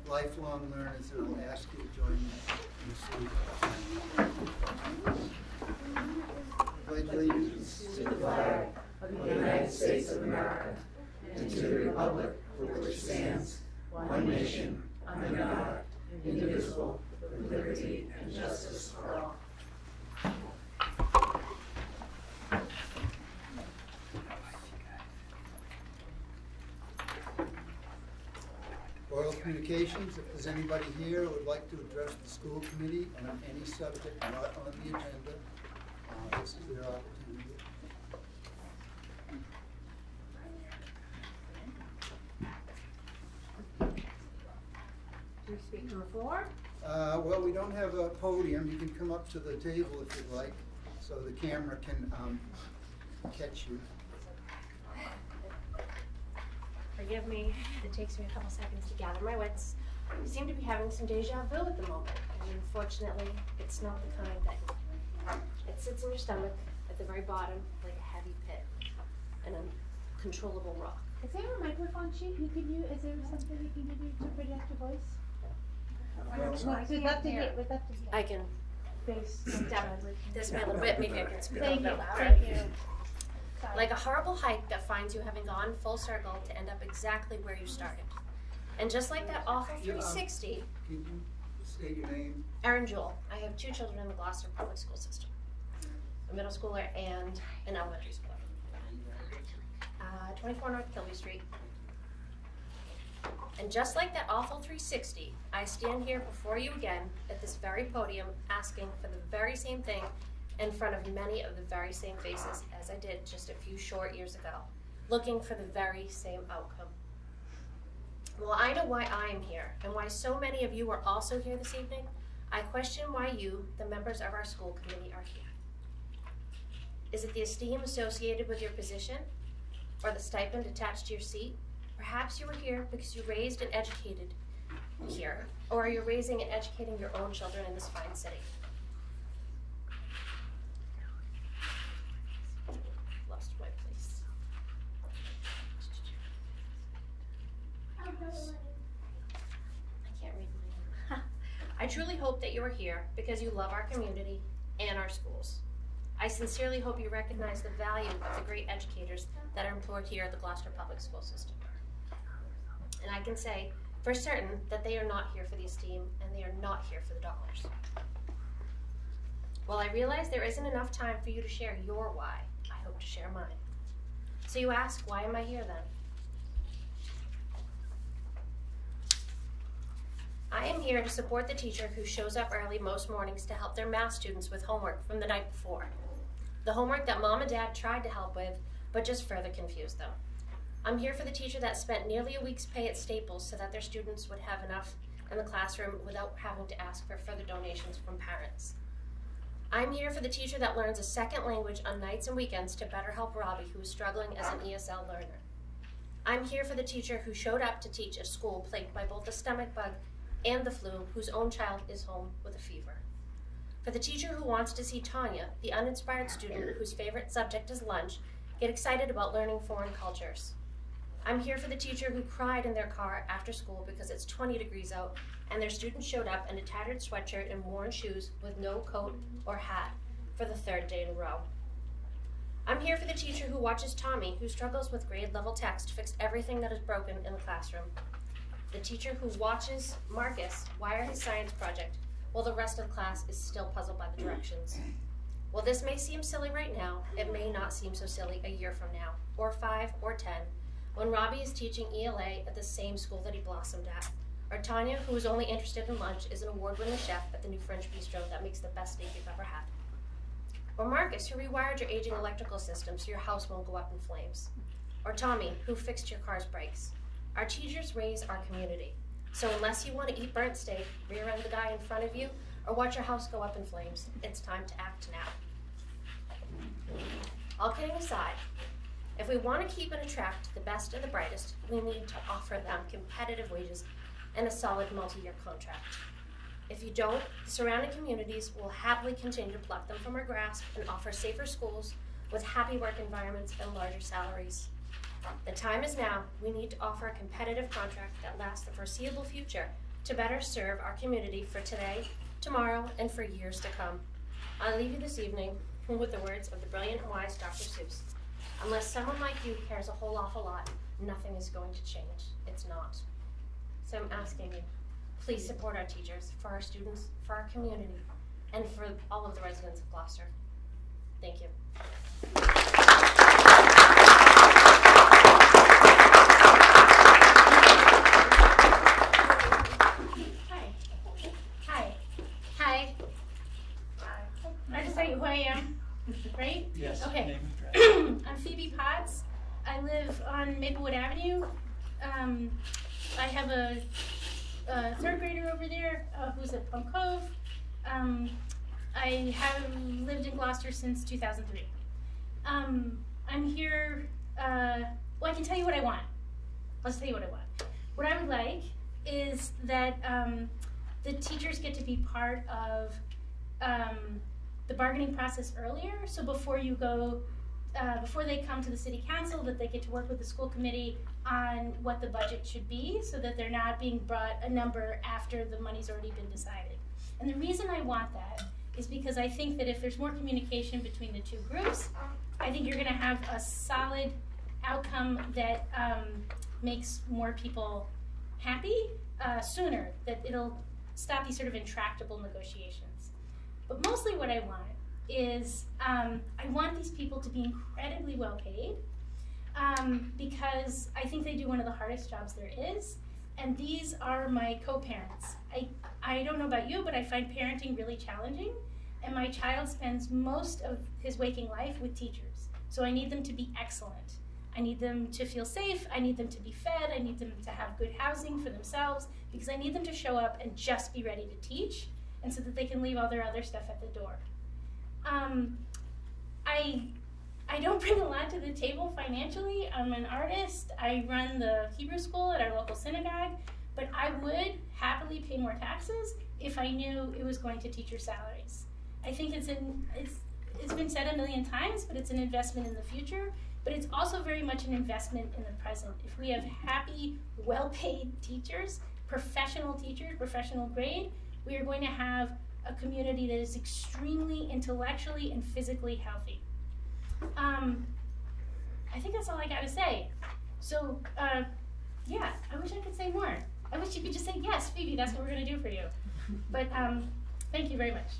lifelong learners that will ask you to join me in the pledge allegiance to the flag of the United States of America and to the republic for which it stands, one nation, under God, indivisible, with liberty and justice for all. Oral communications, if there's anybody here who would like to address the school committee on any subject not on the agenda, this is their opportunity. Do you speak on the floor? Well, we don't have a podium. You can come up to the table if you'd like, so the camera can catch you. Forgive me, it takes me a couple seconds to gather my wits. I seem to be having some deja vu at the moment, and unfortunately, it's not the kind that it sits in your stomach at the very bottom like a heavy pit, an uncontrollable rock. Is there a microphone sheet you can use? Is there something you can use to project your voice? We'd love to hear. I can step this way a little bit, maybe I can speak a little bit louder. Thank you. Sorry. Like a horrible hike that finds you having gone full circle to end up exactly where you started. And just like that awful 360. Can you state your name? Erin Jewell. I have 2 children in the Gloucester public school system. A middle schooler and an elementary schooler. 24 North Kilby Street. And just like that awful 360, I stand here before you again at this very podium asking for the very same thing in front of many of the very same faces as I did just a few short years ago, looking for the very same outcome. Well, I know why I am here and why so many of you are also here this evening. I question why you, the members of our school committee, are here. Is it the esteem associated with your position or the stipend attached to your seat? Perhaps you were here because you raised and educated here, or are you raising and educating your own children in this fine city? Lost my place. I can't read mine. I truly hope that you are here because you love our community and our schools. I sincerely hope you recognize the value of the great educators that are employed here at the Gloucester Public School System. And I can say for certain that they are not here for the esteem and they are not here for the dollars. While I realize there isn't enough time for you to share your why, I hope to share mine. So you ask, why am I here then? I am here to support the teacher who shows up early most mornings to help their math students with homework from the night before. The homework that mom and dad tried to help with, but just further confused them. I'm here for the teacher that spent nearly a week's pay at Staples so that their students would have enough in the classroom without having to ask for further donations from parents. I'm here for the teacher that learns a second language on nights and weekends to better help Robbie, who is struggling as an ESL learner. I'm here for the teacher who showed up to teach a school plagued by both the stomach bug and the flu, whose own child is home with a fever. For the teacher who wants to see Tanya, the uninspired student whose favorite subject is lunch, get excited about learning foreign cultures. I'm here for the teacher who cried in their car after school because it's 20 degrees out and their student showed up in a tattered sweatshirt and worn shoes with no coat or hat for the 3rd day in a row. I'm here for the teacher who watches Tommy, who struggles with grade level text, fix everything that is broken in the classroom. The teacher who watches Marcus wire his science project while the rest of the class is still puzzled by the directions. While this may seem silly right now, it may not seem so silly a year from now, or 5 or 10, when Robbie is teaching ELA at the same school that he blossomed at, or Tanya, who is only interested in lunch, is an award-winning chef at the new French bistro that makes the best steak you've ever had. Or Marcus, who rewired your aging electrical system so your house won't go up in flames. Or Tommy, who fixed your car's brakes. Our teachers raise our community. So unless you want to eat burnt steak, rear-end the guy in front of you, or watch your house go up in flames, it's time to act now. All kidding aside, if we want to keep and attract the best and the brightest, we need to offer them competitive wages and a solid multi-year contract. If you don't, the surrounding communities will happily continue to pluck them from our grasp and offer safer schools with happy work environments and larger salaries. The time is now. We need to offer a competitive contract that lasts the foreseeable future to better serve our community for today, tomorrow, and for years to come. I leave you this evening with the words of the brilliant and wise Dr. Seuss. Unless someone like you cares a whole awful lot, nothing is going to change. It's not. So I'm asking you, please support our teachers, for our students, for our community, and for all of the residents of Gloucester. Thank you. Hi. I just tell you who I am, right? Yes. Okay. Name and address. I'm Phoebe Potts. I live on Maplewood Avenue. I have a third grader over there who's at Plum Cove. I have lived in Gloucester since 2003. I'm here, well, I can tell you what I want. Let's tell you what I want. What I would like is that the teachers get to be part of the bargaining process earlier. So before you go, before they come to the city council, that they get to work with the school committee on what the budget should be, so that they're not being brought a number after the money's already been decided. And the reason I want that is because I think that if there's more communication between the two groups, I think you're going to have a solid outcome that makes more people happy sooner, that it'll stop these sort of intractable negotiations. But mostly what I want is I want these people to be incredibly well paid because I think they do one of the hardest jobs there is. And these are my co-parents. I don't know about you, but I find parenting really challenging. And my child spends most of his waking life with teachers. So I need them to be excellent. I need them to feel safe. I need them to be fed. I need them to have good housing for themselves because I need them to show up and just be ready to teach, and so that they can leave all their other stuff at the door. I don't bring a lot to the table financially. I'm an artist. I run the Hebrew school at our local synagogue, but I would happily pay more taxes if I knew it was going to teacher salaries. I think it's been said a million times, but it's an investment in the future, but it's also very much an investment in the present. If we have happy, well-paid teachers, professional grade, we are going to have a community that is extremely intellectually and physically healthy. I think that's all I gotta say. So, yeah, I wish I could say more. I wish you could just say, yes, Phoebe, that's what we're gonna do for you. But thank you very much.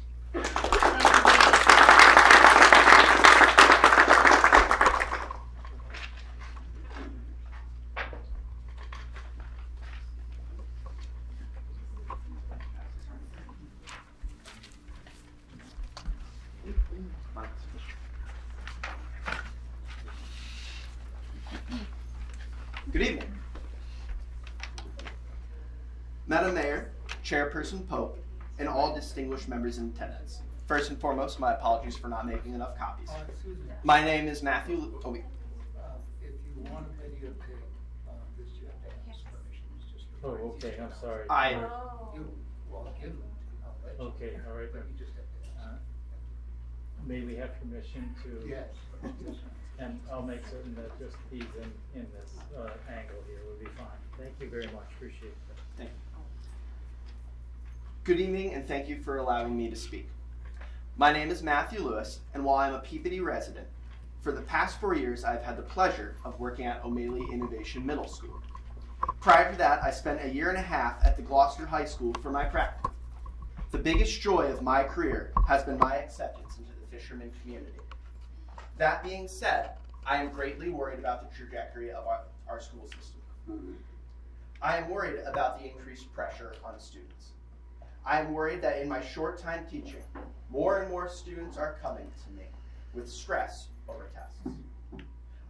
Good evening. Madam Mayor, Chairperson Pope, and all distinguished members in attendance. First and foremost, my apologies for not making enough copies. Excuse me. My name is Matthew. If you want a videotape, this you have to ask permission. It's just Oh, okay, I'm sorry. Well, give them. I'll let you. Okay, all right. But you just have to ask. May we have permission to? Yes. And I'll make certain that just these in this angle here will be fine. Thank you very much, appreciate that. Thank you. Good evening, and thank you for allowing me to speak. My name is Matthew Lewis, and while I'm a Peabody resident, for the past 4 years I've had the pleasure of working at O'Malley Innovation Middle School. Prior to that, I spent a year and a half at the Gloucester High School for my practicum. The biggest joy of my career has been my acceptance into the fisherman community. That being said, I am greatly worried about the trajectory of our school system. I am worried about the increased pressure on students. I am worried that in my short time teaching, more and more students are coming to me with stress over tests.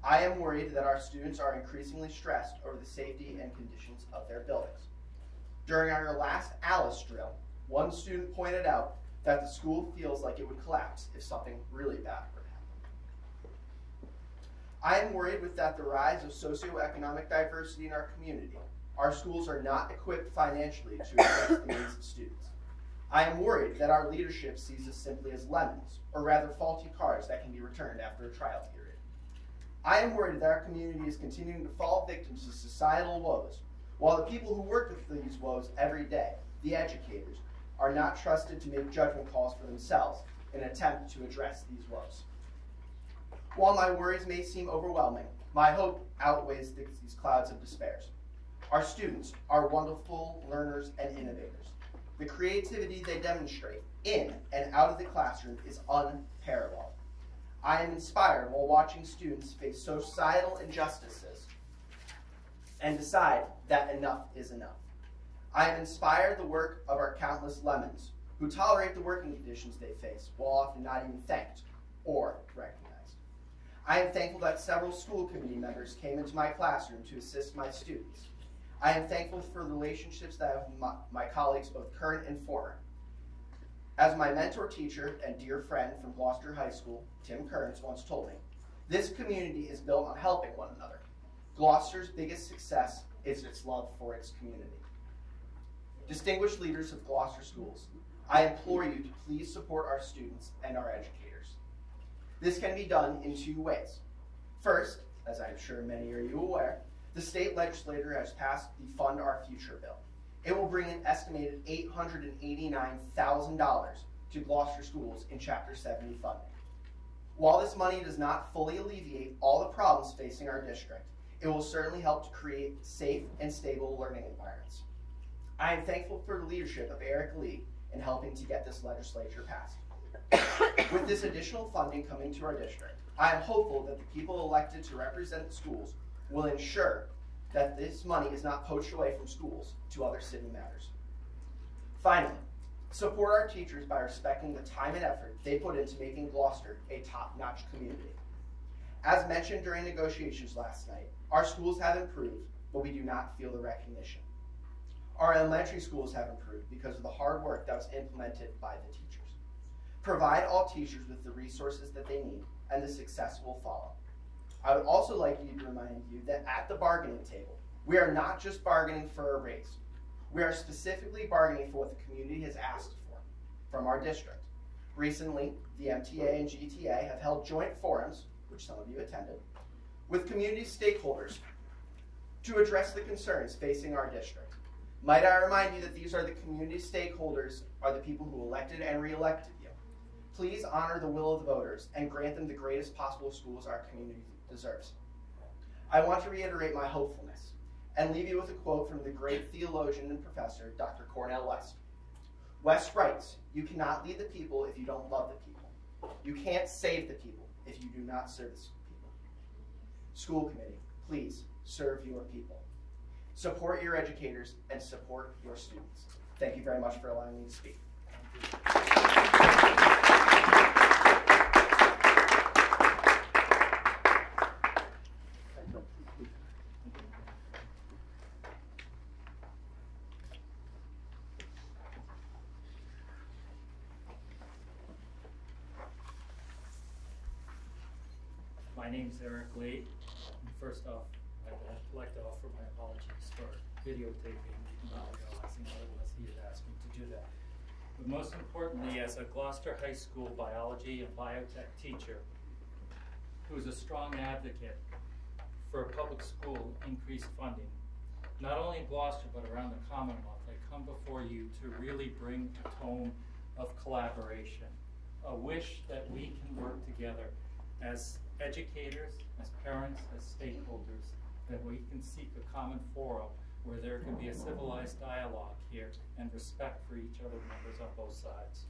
I am worried that our students are increasingly stressed over the safety and conditions of their buildings. During our last Alice drill, one student pointed out that the school feels like it would collapse if something really bad were to happen. I am worried with that the rise of socioeconomic diversity in our community, our schools are not equipped financially to address the needs of students. I am worried that our leadership sees us simply as lemons, or rather faulty cars that can be returned after a trial period. I am worried that our community is continuing to fall victim to societal woes, while the people who work with these woes every day, the educators, are not trusted to make judgment calls for themselves in an attempt to address these woes. While my worries may seem overwhelming, my hope outweighs these clouds of despair. Our students are wonderful learners and innovators. The creativity they demonstrate in and out of the classroom is unparalleled. I am inspired while watching students face societal injustices and decide that enough is enough. I am inspired the work of our countless lemons who tolerate the working conditions they face while often not even thanked or recognized. I am thankful that several school committee members came into my classroom to assist my students. I am thankful for the relationships that I have with my colleagues, both current and former. As my mentor teacher and dear friend from Gloucester High School, Tim Kearns, once told me, this community is built on helping one another. Gloucester's biggest success is its love for its community. Distinguished leaders of Gloucester schools, I implore you to please support our students and our educators. This can be done in two ways. First, as I'm sure many are you aware, the state legislature has passed the Fund Our Future bill. It will bring an estimated $889,000 to Gloucester schools in Chapter 70 funding. While this money does not fully alleviate all the problems facing our district, it will certainly help to create safe and stable learning environments. I am thankful for the leadership of Eric Lee in helping to get this legislature passed. With this additional funding coming to our district, I am hopeful that the people elected to represent schools will ensure that this money is not poached away from schools to other city matters. Finally, support our teachers by respecting the time and effort they put into making Gloucester a top-notch community. As mentioned during negotiations last night, our schools have improved, but we do not feel the recognition. Our elementary schools have improved because of the hard work that was implemented by the teachers. Provide all teachers with the resources that they need, and the success will follow. I would also like to remind you that at the bargaining table, we are not just bargaining for a raise. We are specifically bargaining for what the community has asked for from our district. Recently, the MTA and GTA have held joint forums, which some of you attended, with community stakeholders to address the concerns facing our district. Might I remind you that these are the community stakeholders, are the people who elected and re-elected you. Please honor the will of the voters and grant them the greatest possible schools our community deserves. I want to reiterate my hopefulness and leave you with a quote from the great theologian and professor, Dr. Cornel West. West writes, "You cannot lead the people if you don't love the people. You can't save the people if you do not serve the people." School committee, please serve your people. Support your educators and support your students. Thank you very much for allowing me to speak. My name's Eric Lee. First off, I'd like to offer my apologies for videotaping, not realizing what it was he had asked me to do that. But most importantly, as a Gloucester High School biology and biotech teacher who's a strong advocate for public school increased funding, not only in Gloucester but around the Commonwealth, I come before you to really bring a tone of collaboration, a wish that we can work together as educators, as parents, as stakeholders, that we can seek a common forum where there can be a civilized dialogue here and respect for each other members on both sides.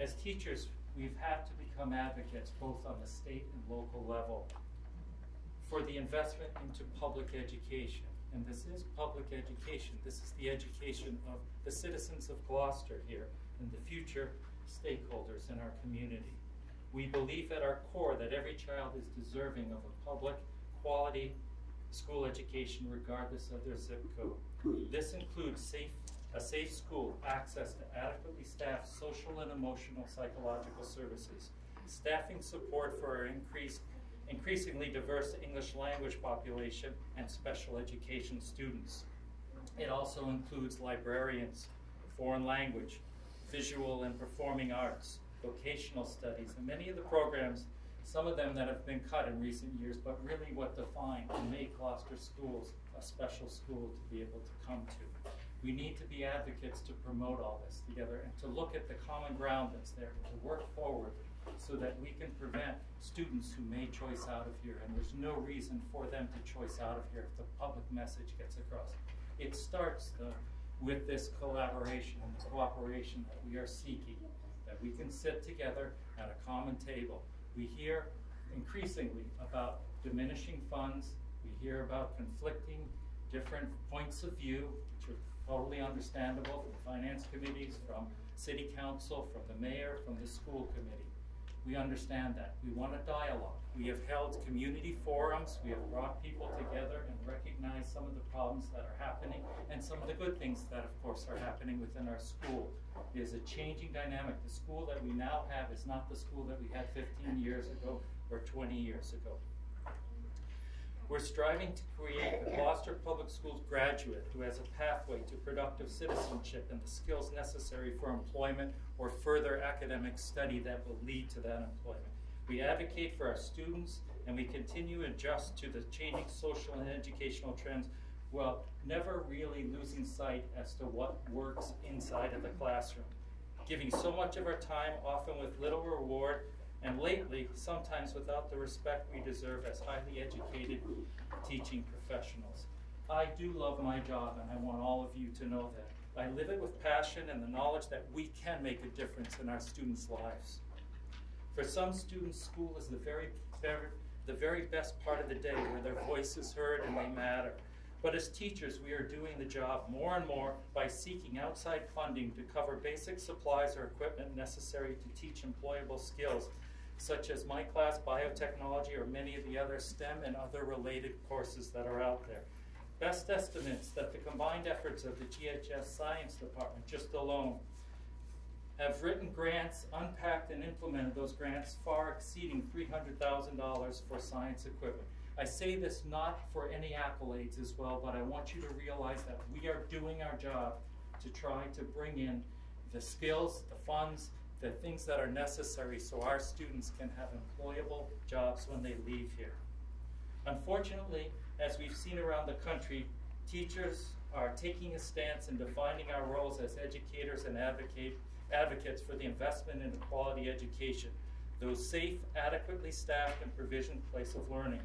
As teachers, we've had to become advocates both on the state and local level for the investment into public education. And this is public education. This is the education of the citizens of Gloucester here and the future stakeholders in our community. We believe at our core that every child is deserving of a public, quality school education regardless of their zip code. This includes a safe school, access to adequately staffed social and emotional psychological services, staffing support for our increasingly diverse English language population and special education students. It also includes librarians, foreign language, visual and performing arts, vocational studies, and many of the programs some of them that have been cut in recent years, but really what define and make Gloucester schools a special school to be able to come to. We need to be advocates to promote all this together and to look at the common ground that's there and to work forward so that we can prevent students who may choice out of here, and there's no reason for them to choice out of here if the public message gets across. It starts with this collaboration and cooperation that we are seeking, that we can sit together at a common table. We hear increasingly about diminishing funds. We hear about conflicting different points of view, which are totally understandable from finance committees, from city council, from the mayor, from the school committee. We understand that. We want a dialogue. We have held community forums. We have brought people together and recognized some of the problems that are happening and some of the good things that, of course, are happening within our school. It is a changing dynamic. The school that we now have is not the school that we had 15 years ago or 20 years ago. We're striving to create a Gloucester Public Schools graduate who has a pathway to productive citizenship and the skills necessary for employment or further academic study that will lead to that employment. We advocate for our students, and we continue to adjust to the changing social and educational trends while never really losing sight as to what works inside of the classroom. Giving so much of our time, often with little reward, and lately, sometimes without the respect we deserve as highly educated teaching professionals. I do love my job, and I want all of you to know that. I live it with passion and the knowledge that we can make a difference in our students' lives. For some students, school is the very best part of the day where their voice is heard and they matter. But as teachers, we are doing the job more and more by seeking outside funding to cover basic supplies or equipment necessary to teach employable skills, such as my class, biotechnology, or many of the other STEM and other related courses that are out there. Best estimates that the combined efforts of the GHS Science Department, just alone, have written grants, unpacked and implemented those grants far exceeding $300,000 for science equipment. I say this not for any accolades as well, but I want you to realize that we are doing our job to try to bring in the skills, the funds, the things that are necessary so our students can have employable jobs when they leave here. Unfortunately, as we've seen around the country, teachers are taking a stance and defining our roles as educators and advocates for the investment in a quality education, those safe, adequately staffed, and provisioned place of learning.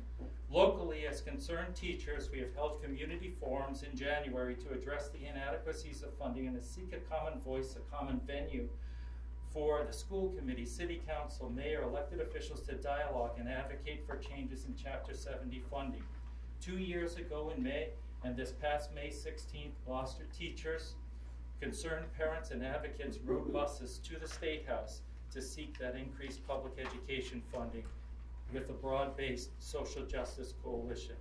Locally, as concerned teachers, we have held community forums in January to address the inadequacies of funding and to seek a common voice, a common venue for the school committee, city council, mayor, elected officials to dialogue and advocate for changes in Chapter 70 funding. 2 years ago in May, and this past May 16th, Gloucester teachers, concerned parents, and advocates rode buses to the State House to seek that increased public education funding with a broad-based social justice coalition.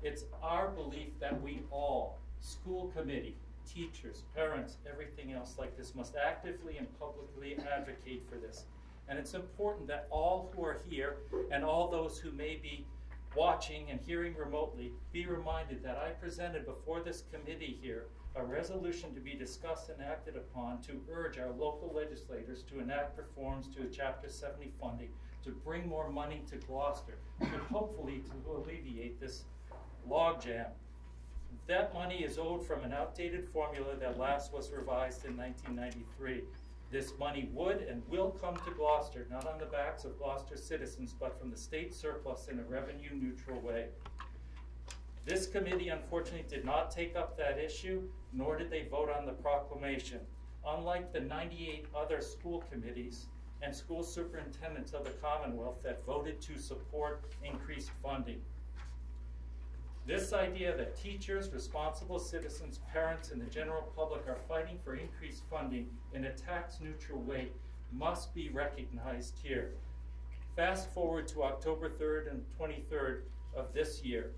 It's our belief that we all, school committee, teachers, parents, everything else like this, must actively and publicly advocate for this. And it's important that all who are here and all those who may be watching and hearing remotely be reminded that I presented before this committee here a resolution to be discussed and acted upon to urge our local legislators to enact reforms to Chapter 70 funding to bring more money to Gloucester, to hopefully to alleviate this logjam. That money is owed from an outdated formula that last was revised in 1993. This money would and will come to Gloucester, not on the backs of Gloucester citizens, but from the state surplus in a revenue-neutral way. This committee, unfortunately, did not take up that issue, nor did they vote on the proclamation. Unlike the 98 other school committees and school superintendents of the Commonwealth that voted to support increased funding. This idea that teachers, responsible citizens, parents, and the general public are fighting for increased funding in a tax-neutral way must be recognized here. Fast forward to October 3rd and 23rd of this year,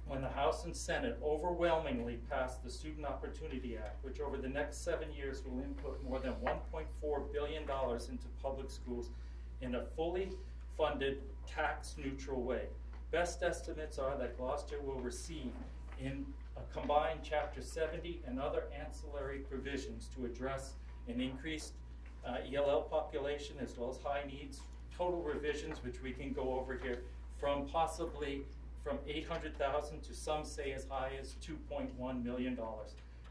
when the House and Senate overwhelmingly passed the Student Opportunity Act, which over the next 7 years will input more than $1.4 billion into public schools in a fully funded, tax-neutral way. Best estimates are that Gloucester will receive in a combined Chapter 70 and other ancillary provisions to address an increased ELL population as well as high needs total revisions, which we can go over here, from possibly from $800,000 to some say as high as $2.1 million.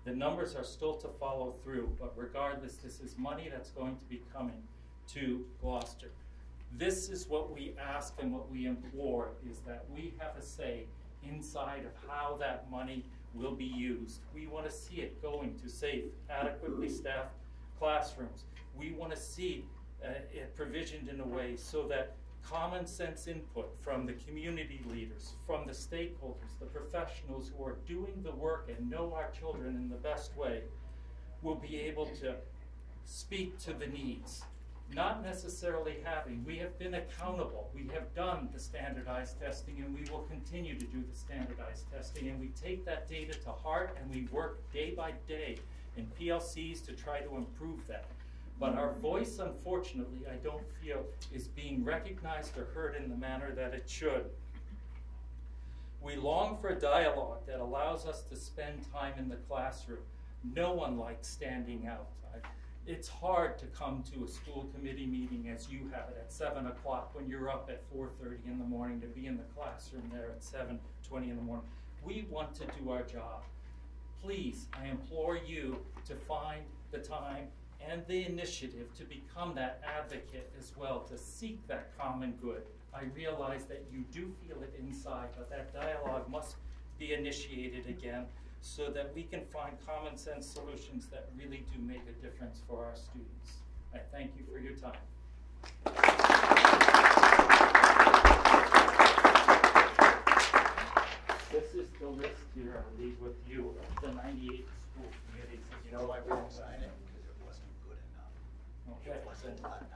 The numbers are still to follow through, but regardless, this is money that's going to be coming to Gloucester. This is what we ask and what we implore, is that we have a say inside of how that money will be used. We want to see it going to safe, adequately staffed classrooms. We want to see it provisioned in a way so that common sense input from the community leaders, from the stakeholders, the professionals who are doing the work and know our children in the best way, will be able to speak to the needs. Not necessarily having, we have been accountable. We have done the standardized testing, and we will continue to do the standardized testing, and we take that data to heart, and we work day by day in PLCs to try to improve that. But our voice, unfortunately, I don't feel is being recognized or heard in the manner that it should. We long for a dialogue that allows us to spend time in the classroom. No one likes standing out. It's hard to come to a school committee meeting as you have it at 7 o'clock when you're up at 4:30 in the morning to be in the classroom there at 7:20 in the morning. We want to do our job. Please, I implore you to find the time and the initiative to become that advocate as well, to seek that common good. I realize that you do feel it inside, but that dialogue must be initiated again, so that we can find common sense solutions that really do make a difference for our students. I thank you for your time. This is the list here I leave with you of the 98 school committees. You know why we didn't sign it? Because it wasn't good enough. Okay. It wasn't enough.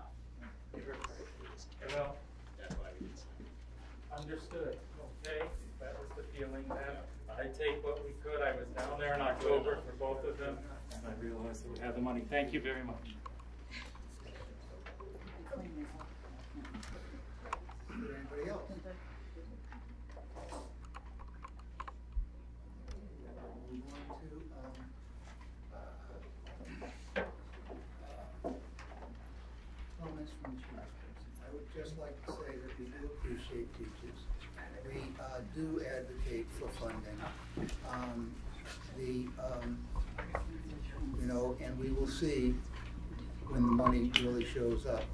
Well, That's why we didn't sign it. understood. Okay, that was the feeling then. I take what we could. I was down there in October for both of them, and I realized that we had the money. Thank you very much. Anybody else? We want to comments from the chairperson. I would just like to say that we do appreciate teachers. We do advocate for funding. You know, and we will see when the money really shows up,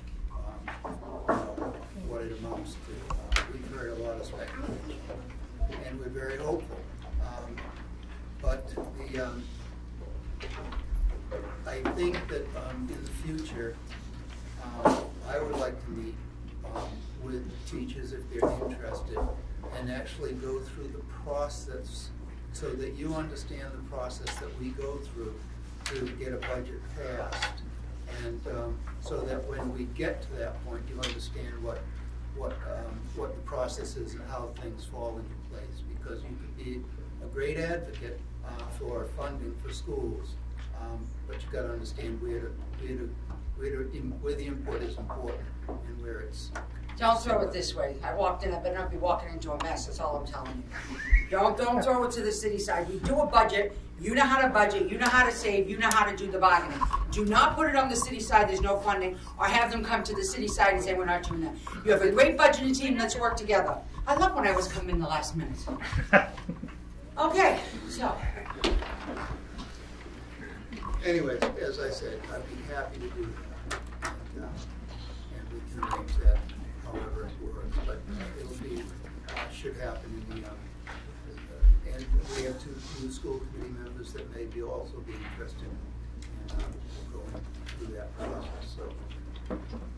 what it amounts to. We've heard a lot of speculation, and we're very hopeful. But I think that in the future, I would like to meet with teachers if they're interested, and actually go through the process so that you understand the process that we go through to get a budget passed, and so that when we get to that point, you understand what the process is and how things fall into place. Because you could be a great advocate for funding for schools, but you've got to understand where the input is important and where it's. Don't throw it this way. I walked in, I better not be walking into a mess, that's all I'm telling you. Don't throw it to the city side. We do a budget, you know how to budget, you know how to save, you know how to do the bargaining. Do not put it on the city side, there's no funding, or have them come to the city side and say we're not doing that. You have a great budgeting team, let's work together. I love when I was coming in the last minute. Okay, so. Anyways, as I said, I'd be happy to do that, and we can arrange that however it works, but it'll be, should happen in the, and we have two new school committee members that may be also be interested in going through that process, so.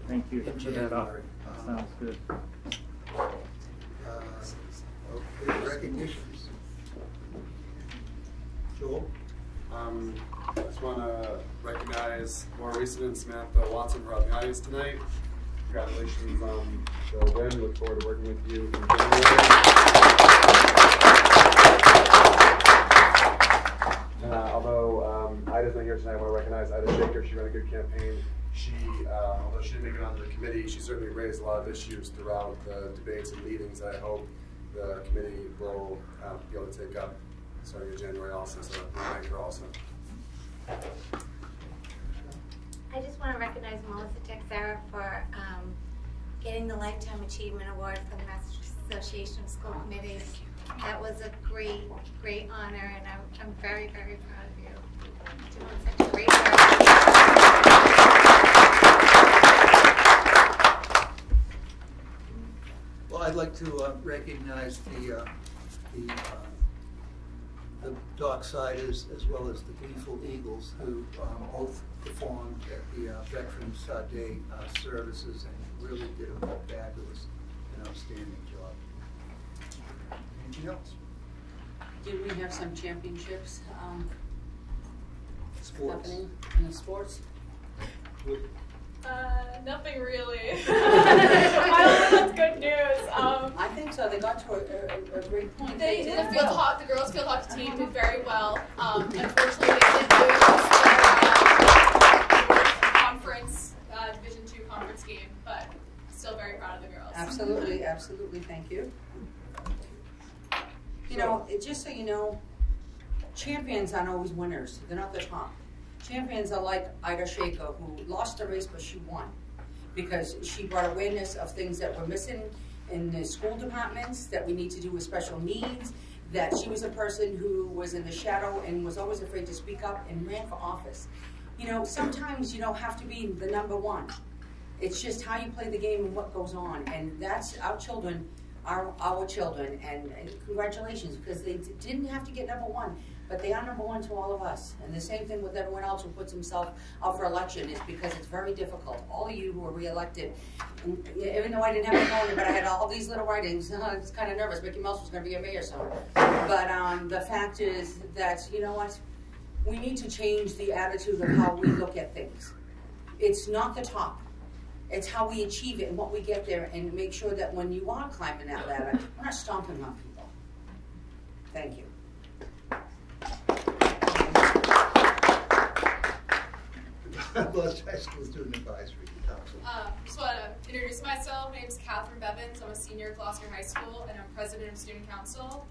Thank you In for that January, Sounds good. Okay, recognitions. Joel? I just want to recognize Maurice and Samantha Watson for out in the audience tonight. Congratulations on the win. Look forward to working with you in January. Although Ida's not here tonight, I want to recognize Ida Shaker. She ran a good campaign. She, although she didn't make it onto the committee, she certainly raised a lot of issues throughout the debates and meetings that I hope the committee will be able to take up starting in January also. So I thank her also. I just want to recognize Melissa Texera for getting the Lifetime Achievement Award from the Massachusetts Association of School Committees. That was a great, great honor, and I'm very, very proud of you. You're doing such a great work. Well, I'd like to recognize the Docksiders as well as the Gleeful Eagles, who both performed at the Veterans Day services and really did a fabulous and outstanding job. Anything else? Did we have some championships Sports. happening in the sports? Nothing really. I don't know if that's good news. I think so. They got to a great point. They did did well. the girls field hockey team did very well. Unfortunately, they did lose their conference, Division II conference game, but still very proud of the girls. Absolutely, absolutely. Thank you. You know, just so you know, champions aren't always winners. They're not the top. Champions are like Ida Shaker, who lost the race, but she won because she brought awareness of things that were missing in the school departments that we need to do with special needs, that she was a person who was in the shadow and was always afraid to speak up and ran for office. You know, sometimes you don't have to be the number one. It's just how you play the game and what goes on. And that's our children, our children. And congratulations, because they didn't have to get number one. But they are number one to all of us. And the same thing with everyone else who puts himself up for election is because it's very difficult. All of you who are reelected, and even though I didn't have a phone, but I had all these little writings, I was kind of nervous. Mickey Mouse was going to be a mayor soon. But the fact is that, you know what, we need to change the attitude of how we look at things. It's not the top. It's how we achieve it and what we get there, and make sure that when you are climbing that ladder, we're not stomping on people. Thank you. Gloucester High School Student Advisory Council. Just want to introduce myself. My name is Catherine Bevins. I'm a senior at Gloucester High School, and I'm president of Student Council.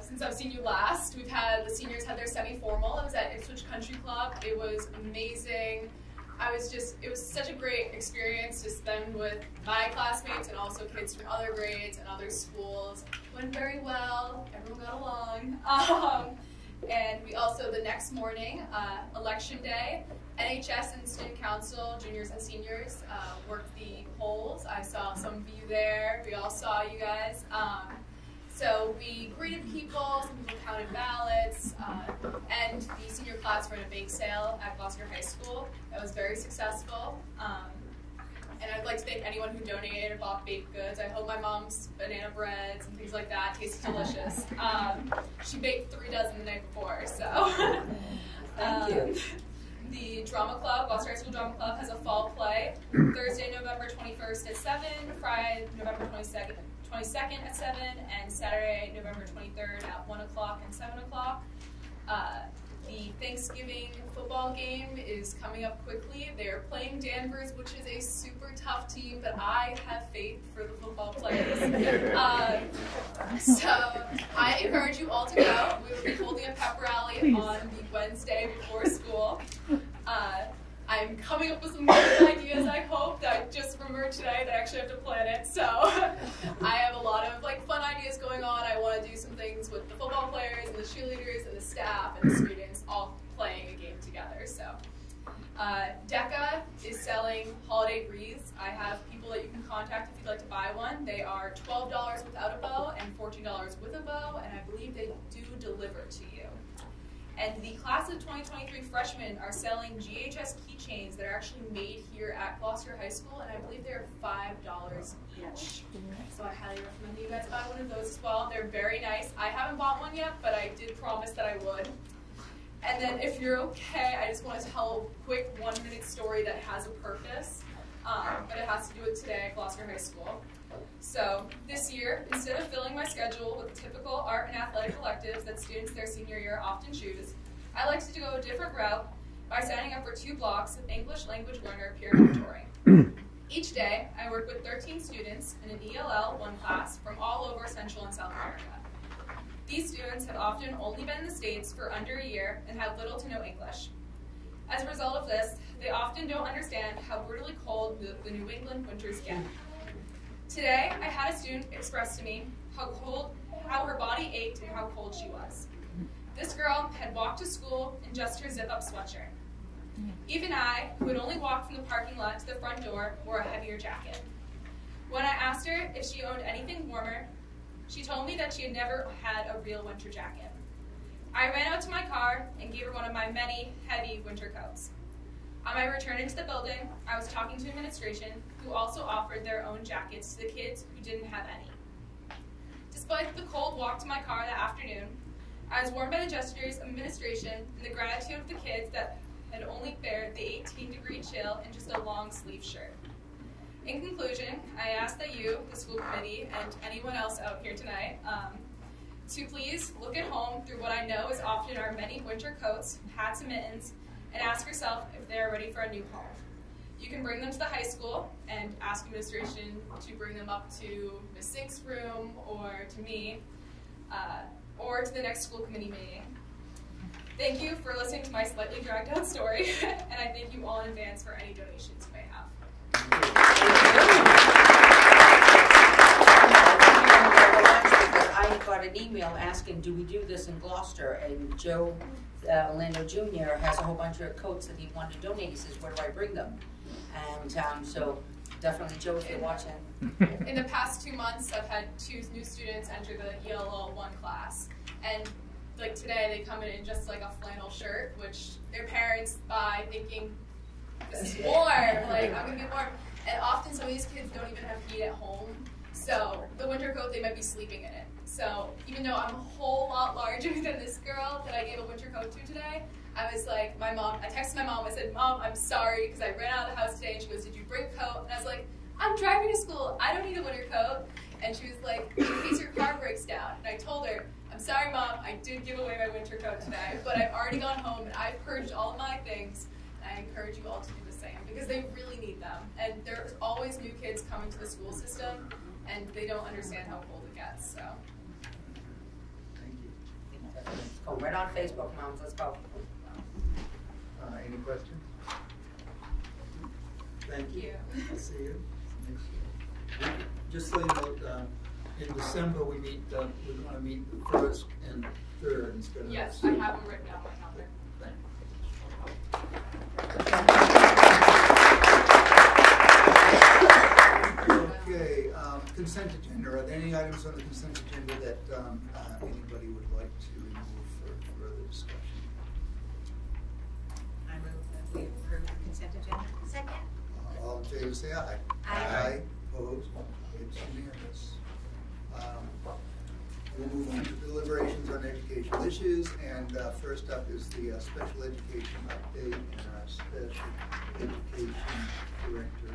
Since I've seen you last, the seniors had their semi-formal. It was at Ipswich Country Club. It was amazing. It was such a great experience to spend with my classmates and also kids from other grades and other schools. It went very well. Everyone got along. And we also, the next morning, election day, NHS and Student Council, juniors and seniors, worked the polls. I saw some of you there. We all saw you guys. So we greeted people, some people counted ballots, and the senior class ran a bake sale at Gloucester High School. That was very successful. And I'd like to thank anyone who donated or bought baked goods. I hope my mom's banana breads and things like that tasted delicious. She baked 3 dozen the night before, so. Thank you. The Drama Club, Gloucester High School Drama Club, has a fall play. Thursday, November 21st at 7, Friday, November 22nd at 7, and Saturday, November 23rd at 1 o'clock and 7 o'clock. The Thanksgiving football game is coming up quickly. They're playing Danvers, which is a super tough team, but I have faith for the football players. So I encourage you all to go. We will be holding a pep rally on the Wednesday before school. I'm coming up with some good ideas, I hope, that I just remembered today that I actually have to plan it. So I have a lot of fun ideas going on. I want to do some things with the football players and the cheerleaders and the staff and the students all playing a game together. So DECA is selling holiday wreaths. I have people that you can contact if you'd like to buy one. They are $12 without a bow and $14 with a bow, and I believe they do deliver to you. And the class of 2023 freshmen are selling GHS keychains that are actually made here at Gloucester High School, and I believe they're $5 each. So I highly recommend that you guys buy one of those as well. They're very nice. I haven't bought one yet, but I did promise that I would. And then if you're okay, I just want to tell a quick 1-minute story that has a purpose, but it has to do with today at Gloucester High School. So this year, instead of filling my schedule with the typical art and athletic electives that students their senior year often choose, I like to go a different route by signing up for 2 blocks of English language learner peer mentoring. Each day, I work with 13 students in an ELL 1 class from all over Central and South America. These students have often only been in the States for under a year and have little to no English. As a result of this, they often don't understand how brutally cold the New England winters get. Today, I had a student express to me how her body ached and how cold she was. This girl had walked to school in just her zip-up sweatshirt. Even I, who had only walked from the parking lot to the front door, wore a heavier jacket. When I asked her if she owned anything warmer, she told me that she had never had a real winter jacket. I ran out to my car and gave her one of my many heavy winter coats. On my return into the building, I was talking to administration, who also offered their own jackets to the kids who didn't have any. Despite the cold walk to my car that afternoon, I was warmed by the gestures of administration and the gratitude of the kids that had only fared the 18-degree chill in just a long-sleeve shirt. In conclusion, I ask that you, the school committee, and anyone else out here tonight, to please look at home through what I know is often our many winter coats, hats, and mittens, and ask yourself if they are ready for a new home. You can bring them to the high school and ask administration to bring them up to Ms. Sink's room or to me, or to the next school committee meeting. Thank you for listening to my slightly dragged out story, and I thank you all in advance for any donations you may have. I got an email asking, do we do this in Gloucester? And Joe Orlando Jr. has a whole bunch of coats that he wanted to donate. He says, where do I bring them? And so definitely, Joe, if you're watching. In the past 2 months, I've had 2 new students enter the ELO 1 class. And like today, they come in just like a flannel shirt, which their parents buy thinking, this is warm, like I'm gonna get warm. And often some of these kids don't even have heat at home. So the winter coat, they might be sleeping in it. So even though I'm a whole lot larger than this girl that I gave a winter coat to today, I was like, I texted my mom, I said, Mom, I'm sorry, because I ran out of the house today, and she goes, did you bring a coat? And I was like, I'm driving to school, I don't need a winter coat. And she was like, in case your car breaks down. And I told her, I'm sorry, Mom, I did give away my winter coat today, but I've already gone home and I've purged all of my things, and I encourage you all to do the same, because they really need them. And there's always new kids coming to the school system, and they don't understand how cold it gets, so. Thank you. Let's go right on Facebook, moms. Let's go. Any questions? Thank you. I'll see you next year. Just so you know, in December we meet. We're going to meet the 1st and 3rd instead of. Yes, I have them written down my calendar. Okay, consent agenda. Are there any items on the consent agenda that anybody would like to remove for further discussion? I move that we approve the consent agenda. Second? All in favor, say aye. Aye. Opposed? It's unanimous. We'll move on to deliberations on educational issues, and first up is the special education update, and our special education director,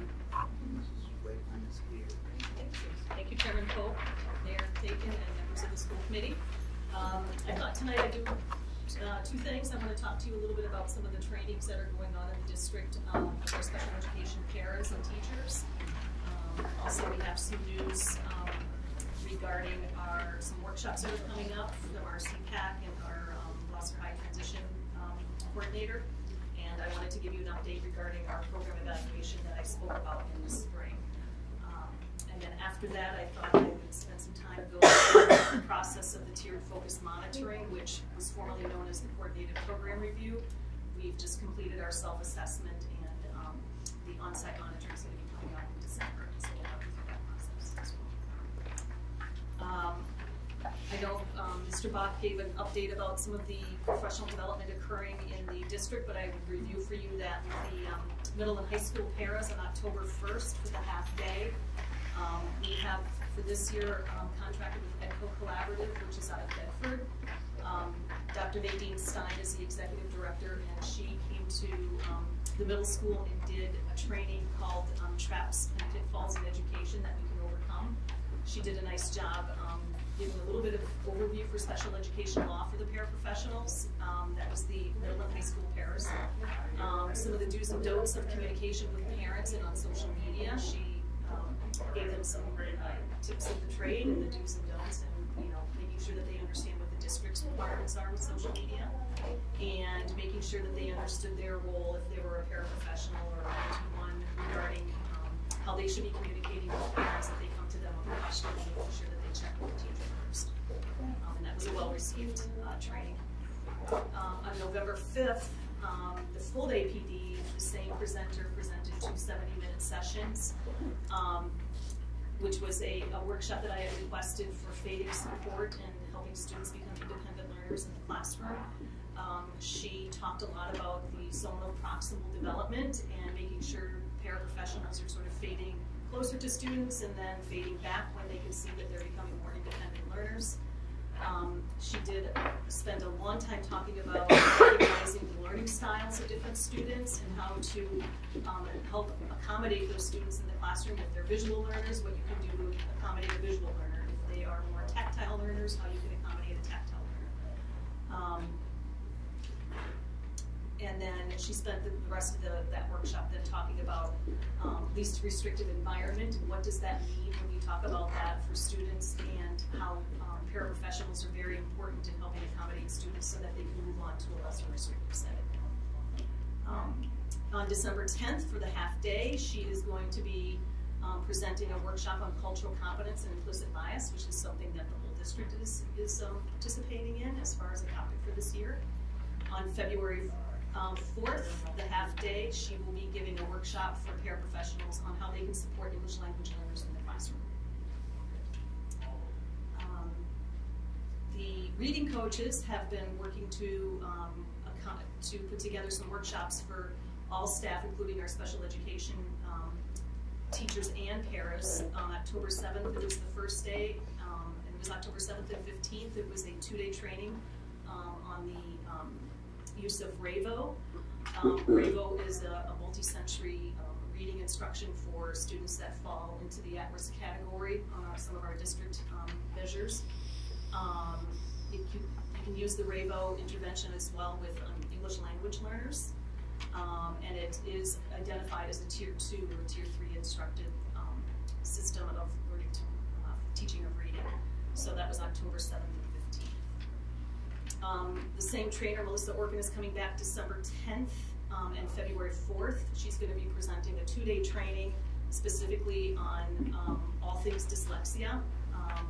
Mrs. Wakeman, is here. Thank you, Chairman Pope, Mayor Dakin, and members of the school committee. I thought tonight I'd do 2 things. I want to talk to you a little bit about some of the trainings that are going on in the district for special education paras and teachers. Also, we have some news regarding some workshops that are coming up from our CPAC and our Gloucester High Transition Coordinator. And I wanted to give you an update regarding our program evaluation that I spoke about in the spring. And then after that, I thought I would spend some time going through the process of the tiered focus monitoring, which was formerly known as the coordinated program review. We've just completed our self-assessment, and the on-site monitoring is going to be coming out in December, so we'll have to do that process as well. I know Mr. Bach gave an update about some of the professional development occurring in the district, but I would review for you that the middle and high school paras on October 1st for the half day. We have, for this year, contracted with EDCO Collaborative, which is out of Bedford. Dr. Nadine Stein is the executive director, and she came to the middle school and did a training called Traps and Pitfalls in Education that we can overcome. She did a nice job giving a little bit of overview for special education law for the paraprofessionals. That was the middle and high school paras. Some of the do's and don'ts of communication with parents and on social media. She gave them some tips of the trade and the do's and don'ts, and making sure that they understand what the district's requirements are with social media. and making sure that they understood their role if they were a paraprofessional or a one-to-one regarding how they should be communicating with parents if they come to them with a question, and making sure that they check with the teacher first. And that was a well-received training. On November 5th, the full day PD, the same presenter presented 2 70-minute sessions, which was a workshop that I had requested for fading support and helping students become independent learners in the classroom. She talked a lot about the zonal proximal development and making sure paraprofessionals are sort of fading closer to students and then fading back when they can see that they're becoming more independent learners. She did spend a long time talking about recognizing the learning styles of different students and how to help accommodate those students in the classroom. If they're visual learners, what you can do to accommodate a visual learner. If they are more tactile learners, how you can accommodate a tactile learner. And then she spent the rest of that workshop then talking about least restrictive environment and what does that mean when we talk about that for students, and how paraprofessionals are very important in helping accommodate students so that they can move on to a less restrictive setting. On December 10th for the half day, she is going to be presenting a workshop on cultural competence and implicit bias, which is something that the whole district is participating in as far as a topic for this year. On February 4th, the half day, she will be giving a workshop for paraprofessionals on how they can support English language learners in the classroom. The reading coaches have been working to put together some workshops for all staff, including our special education teachers and paras. On October 7th, it was the first day, and it was October 7th and 15th. It was a 2-day training on the use of RAVO. RAVO is a multi-sensory reading instruction for students that fall into the at-risk category on some of our district measures. You can use the RAVO intervention as well with English language learners, and it is identified as a Tier 2 or Tier 3 instructed system of learning teaching of reading. So that was October 7th and 15th. The same trainer, Melissa Orkin, is coming back December 10th and February 4th. She's going to be presenting a 2-day training specifically on all things dyslexia,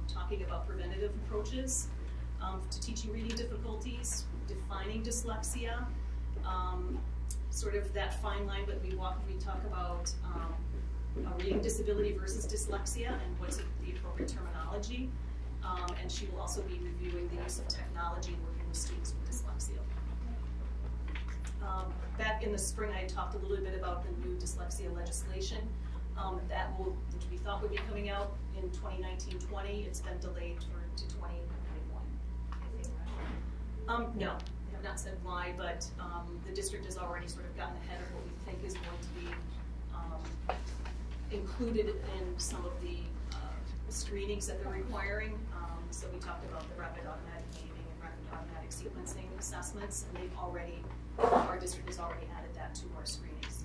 talking about preventative approaches to teaching reading difficulties, defining dyslexia, sort of that fine line that we walk when we talk about a reading disability versus dyslexia and what's the appropriate terminology. And she will also be reviewing the use of technology and working with students with dyslexia. Back in the spring, I talked a little bit about the new dyslexia legislation. Which we thought would be coming out in 2019-20. It's been delayed to 2021. No, I have not said why, but the district has already sort of gotten ahead of what we think is going to be included in some of the screenings that they're requiring. So we talked about the rapid automatic naming and rapid automatic sequencing assessments, and our district has already added that to our screenings.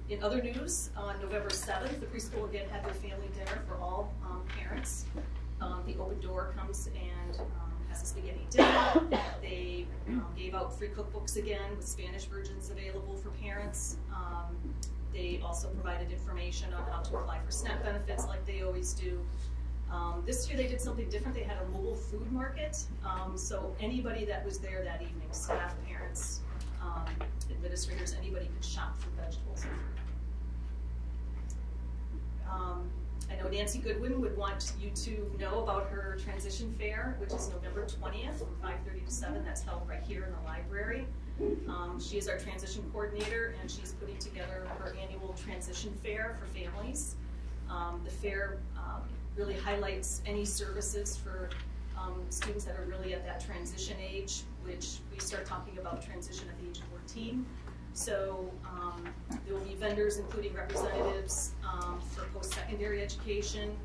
In other news, on November 7th, the preschool again had their family dinner for all parents. The Open Door comes and has a spaghetti dinner. They gave out free cookbooks again with Spanish versions available for parents. They also provided information on how to apply for SNAP benefits like they always do. This year they did something different. They had a mobile food market. So anybody that was there that evening, staff, parents, administrators, anybody could shop for vegetables and fruit. I know Nancy Goodwin would want you to know about her transition fair, which is November 20th from 5:30 to 7. That's held right here in the library. She is our transition coordinator, and she's putting together her annual transition fair for families. The fair really highlights any services for students that are really at that transition age, which we start talking about transition at the age of 14. So there will be vendors, including representatives for post-secondary education,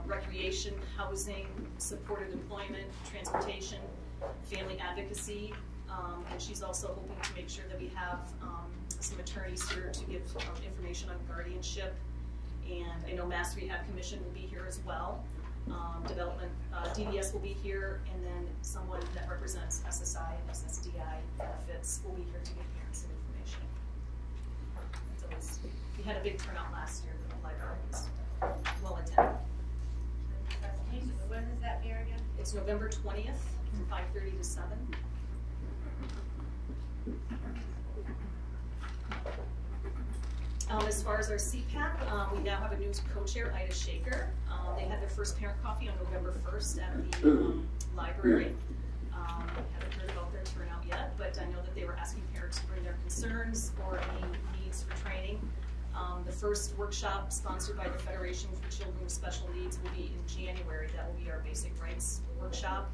recreation, housing, supported employment, transportation, family advocacy, and she's also hoping to make sure that we have some attorneys here to give information on guardianship. And I know Mass Rehab Commission will be here as well. development. DDS will be here, and then someone that represents SSI and SSDI benefits will be here to give parents some information. It's always, we had a big turnout last year, but the library was well attended. When is that here again? It's November 20th from 5:30 to 7. As far as our CPAC, we now have a new co-chair, Ida Shaker. They had their first parent coffee on November 1st at the library. Haven't heard about their turnout yet, but I know that they were asking parents to bring their concerns or any needs for training. The first workshop sponsored by the Federation for Children with Special Needs will be in January. That will be our basic rights workshop.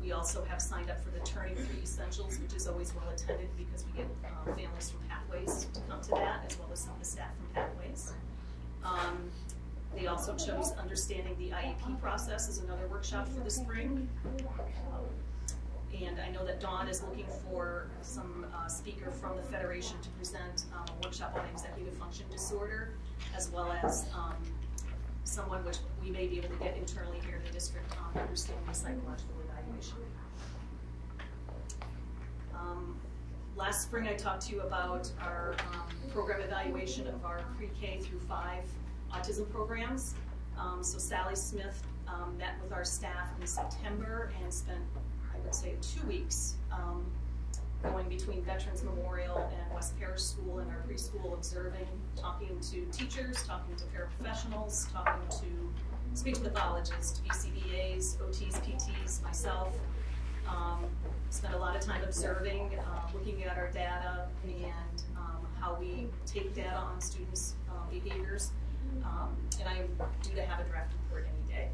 We also have signed up for the Turning 3 Essentials, which is always well attended because we get families from Pathways to come to that, as well as some of the staff from Pathways. They also chose Understanding the IEP Process as another workshop for the spring. And I know that Dawn is looking for some speaker from the Federation to present a workshop on executive function disorder, as well as someone which we may be able to get internally here in the district on understanding psychological evaluation. Last spring I talked to you about our program evaluation of our pre-K through 5 autism programs. So Sally Smith met with our staff in September and spent, I would say, 2 weeks going between Veterans Memorial and West Parish School and our preschool, observing, talking to teachers, talking to paraprofessionals, talking to speech pathologists, BCBAs, OTs, PTs, myself. Spent a lot of time observing, looking at our data and how we take data on students' behaviors. And I am due to have a draft report any day.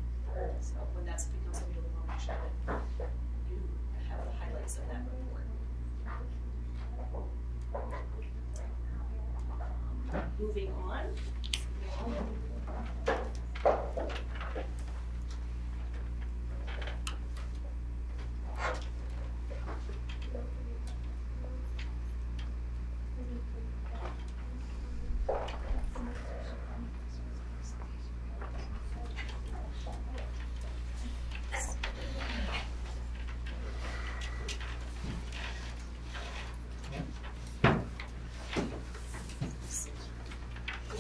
So when that becomes available, I'll make sure that you have the highlights of that report. Moving on.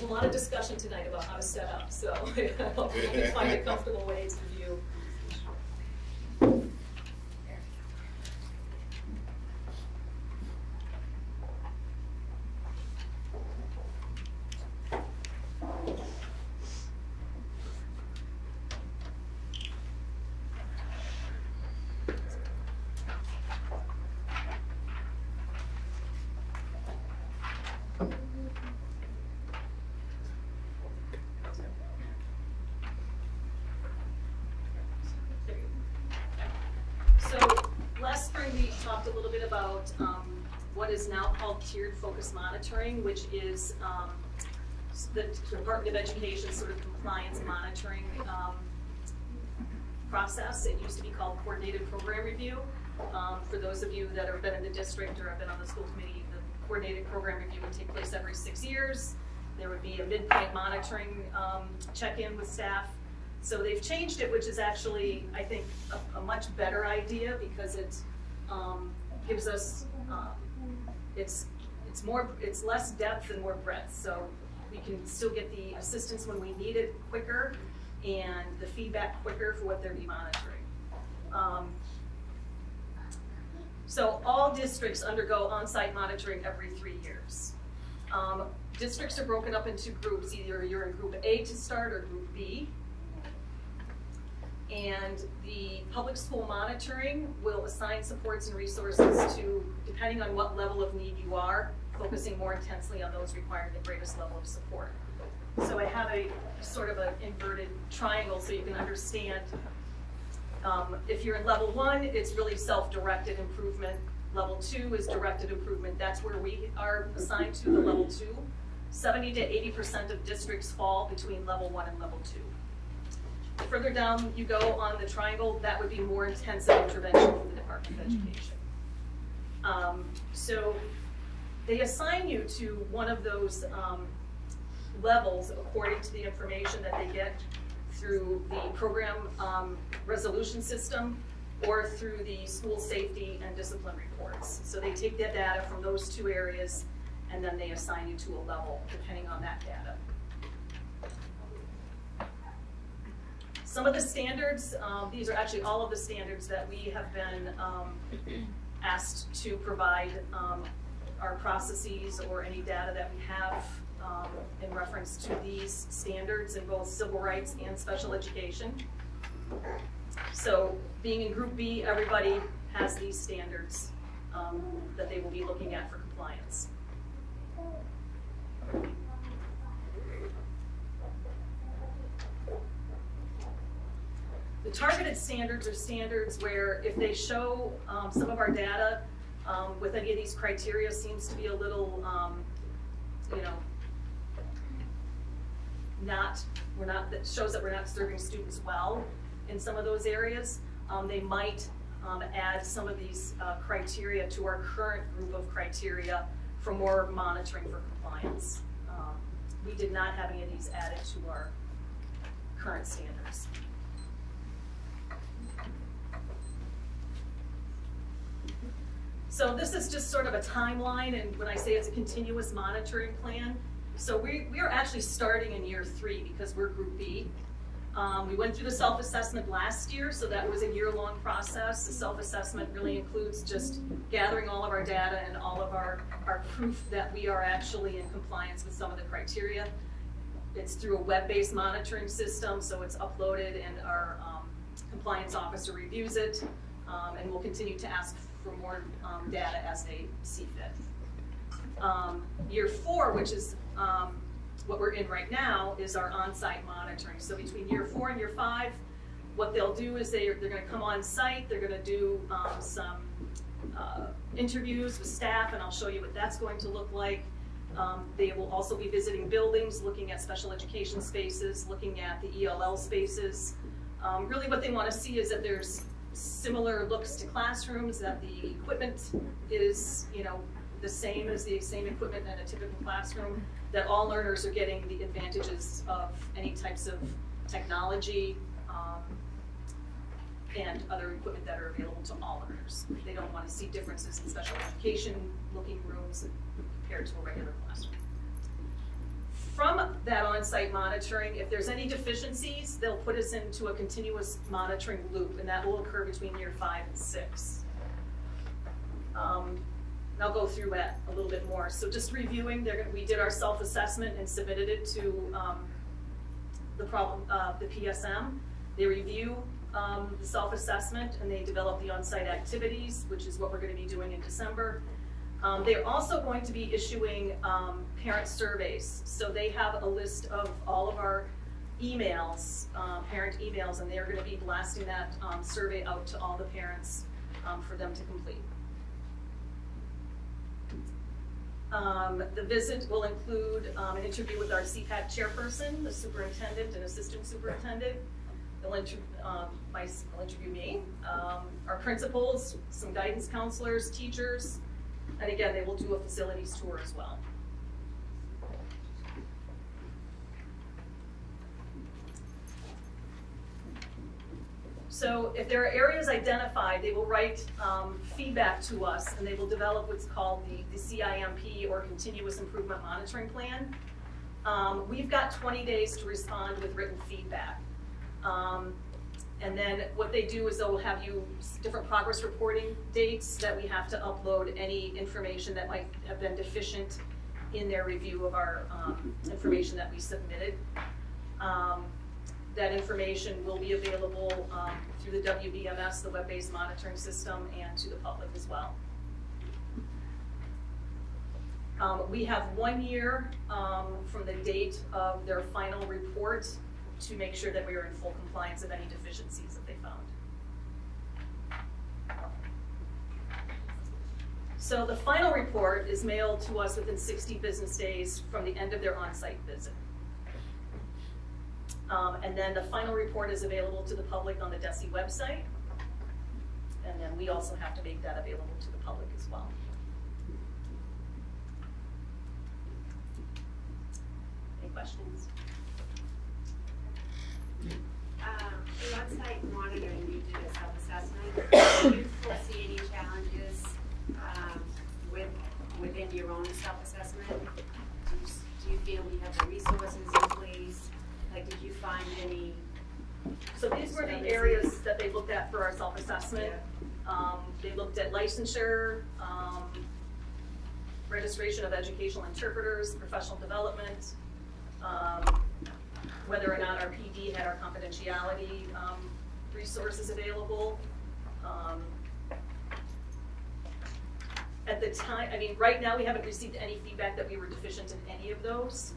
A lot of discussion tonight about how to set up, so I hope you can find a comfortable way to view. A little bit about what is now called tiered focus monitoring, which is the Department of Education sort of compliance monitoring process. It used to be called coordinated program review. For those of you that have been in the district or have been on the school committee, the coordinated program review would take place every 6 years. There would be a midpoint monitoring check-in with staff. So they've changed it, which is actually, I think, a much better idea because it gives us, it's less depth and more breadth. So we can still get the assistance when we need it quicker and the feedback quicker for what they're monitoring. So all districts undergo on-site monitoring every 3 years. Districts are broken up into groups. Either you're in group A to start or group B. And the public school monitoring will assign supports and resources to, depending on what level of need you are, focusing more intensely on those requiring the greatest level of support. So I have a sort of an inverted triangle so you can understand. If you're in level 1, it's really self-directed improvement. Level 2 is directed improvement. That's where we are assigned to the level 2. 70 to 80% of districts fall between level 1 and level 2. The further down you go on the triangle, that would be more intensive intervention from the Department of Education. So they assign you to one of those levels according to the information that they get through the program resolution system or through the school safety and discipline reports. So they take that data from those two areas and then they assign you to a level depending on that data. Some of the standards, these are actually all of the standards that we have been asked to provide our processes or any data that we have in reference to these standards in both civil rights and special education. So being in Group B, everybody has these standards that they will be looking at for compliance. The targeted standards are standards where if they show some of our data with any of these criteria seems to be a little, that shows that we're not serving students well in some of those areas, they might add some of these criteria to our current group of criteria for more monitoring for compliance. We did not have any of these added to our current standards. So this is just sort of a timeline, and when I say it's a continuous monitoring plan, so we are actually starting in year 3 because we're Group B. We went through the self-assessment last year, so that was a year-long process. The self-assessment really includes just gathering all of our data and all of our proof that we are actually in compliance with some of the criteria. It's through a web-based monitoring system, so it's uploaded and our compliance officer reviews it, and we'll continue to ask for more data as they see fit. Year 4, which is what we're in right now, is our on-site monitoring. So between year 4 and year 5, what they'll do is they're going to come on site, they're going to do some interviews with staff, and I'll show you what that's going to look like. They will also be visiting buildings, looking at special education spaces, looking at the ELL spaces. Really what they want to see is that there's similar looks to classrooms, that the equipment is, the same as the same equipment in a typical classroom, that all learners are getting the advantages of any types of technology and other equipment that are available to all learners. They don't want to see differences in special education looking rooms compared to a regular classroom. From that on-site monitoring, if there's any deficiencies, they'll put us into a continuous monitoring loop, and that will occur between year 5 and 6. And I'll go through that a little bit more. So just reviewing, we did our self-assessment and submitted it to the PSM. They review the self-assessment and they develop the on-site activities, which is what we're going to be doing in December. They're also going to be issuing parent surveys. So they have a list of all of our emails, parent emails, and they're going to be blasting that survey out to all the parents for them to complete. The visit will include an interview with our CPAC chairperson, the superintendent and assistant superintendent. They'll interview me, our principals, some guidance counselors, teachers, and again, they will do a facilities tour as well. So if there are areas identified, they will write feedback to us, and they will develop what's called the CIMP, or Continuous Improvement Monitoring Plan. We've got 20 days to respond with written feedback. And then what they do is they'll have you different progress reporting dates that we have to upload any information that might have been deficient in their review of our information that we submitted. That information will be available through the WBMS, the web-based monitoring system, and to the public as well. We have 1 year from the date of their final report to make sure that we are in full compliance of any deficiencies that they found. So the final report is mailed to us within 60 business days from the end of their on-site visit. And then the final report is available to the public on the DESE website. And then we also have to make that available to the public as well. Any questions? The on-site monitoring, you did a self-assessment. Do you foresee any challenges within your own self-assessment? Do you feel you have the resources in place? Like, did you find any? So these were the areas that they looked at for our self-assessment. Yeah. They looked at licensure, registration of educational interpreters, professional development, whether or not our PD had our confidentiality resources available. At the time, I mean, right now we haven't received any feedback that we were deficient in any of those.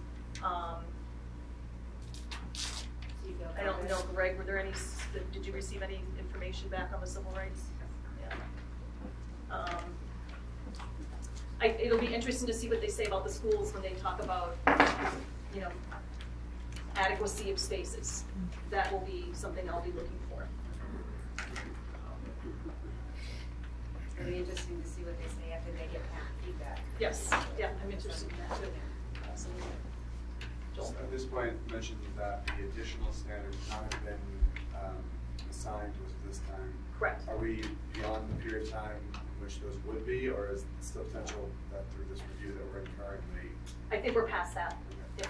I don't know, Greg, were there any, did you receive any information back on the civil rights? Yeah. It'll be interesting to see what they say about the schools when they talk about, you know, adequacy of spaces. That will be something I'll be looking for. It'll be interesting to see what they say after they get parent feedback. Yes, yeah, I'm interested in that too. Absolutely. So at this point, you mentioned that the additional standards not have been assigned to us this time. Correct. Are we beyond the period of time in which those would be, or is it still potential that through this review that we're in currently? I think we're past that. Okay. Yes.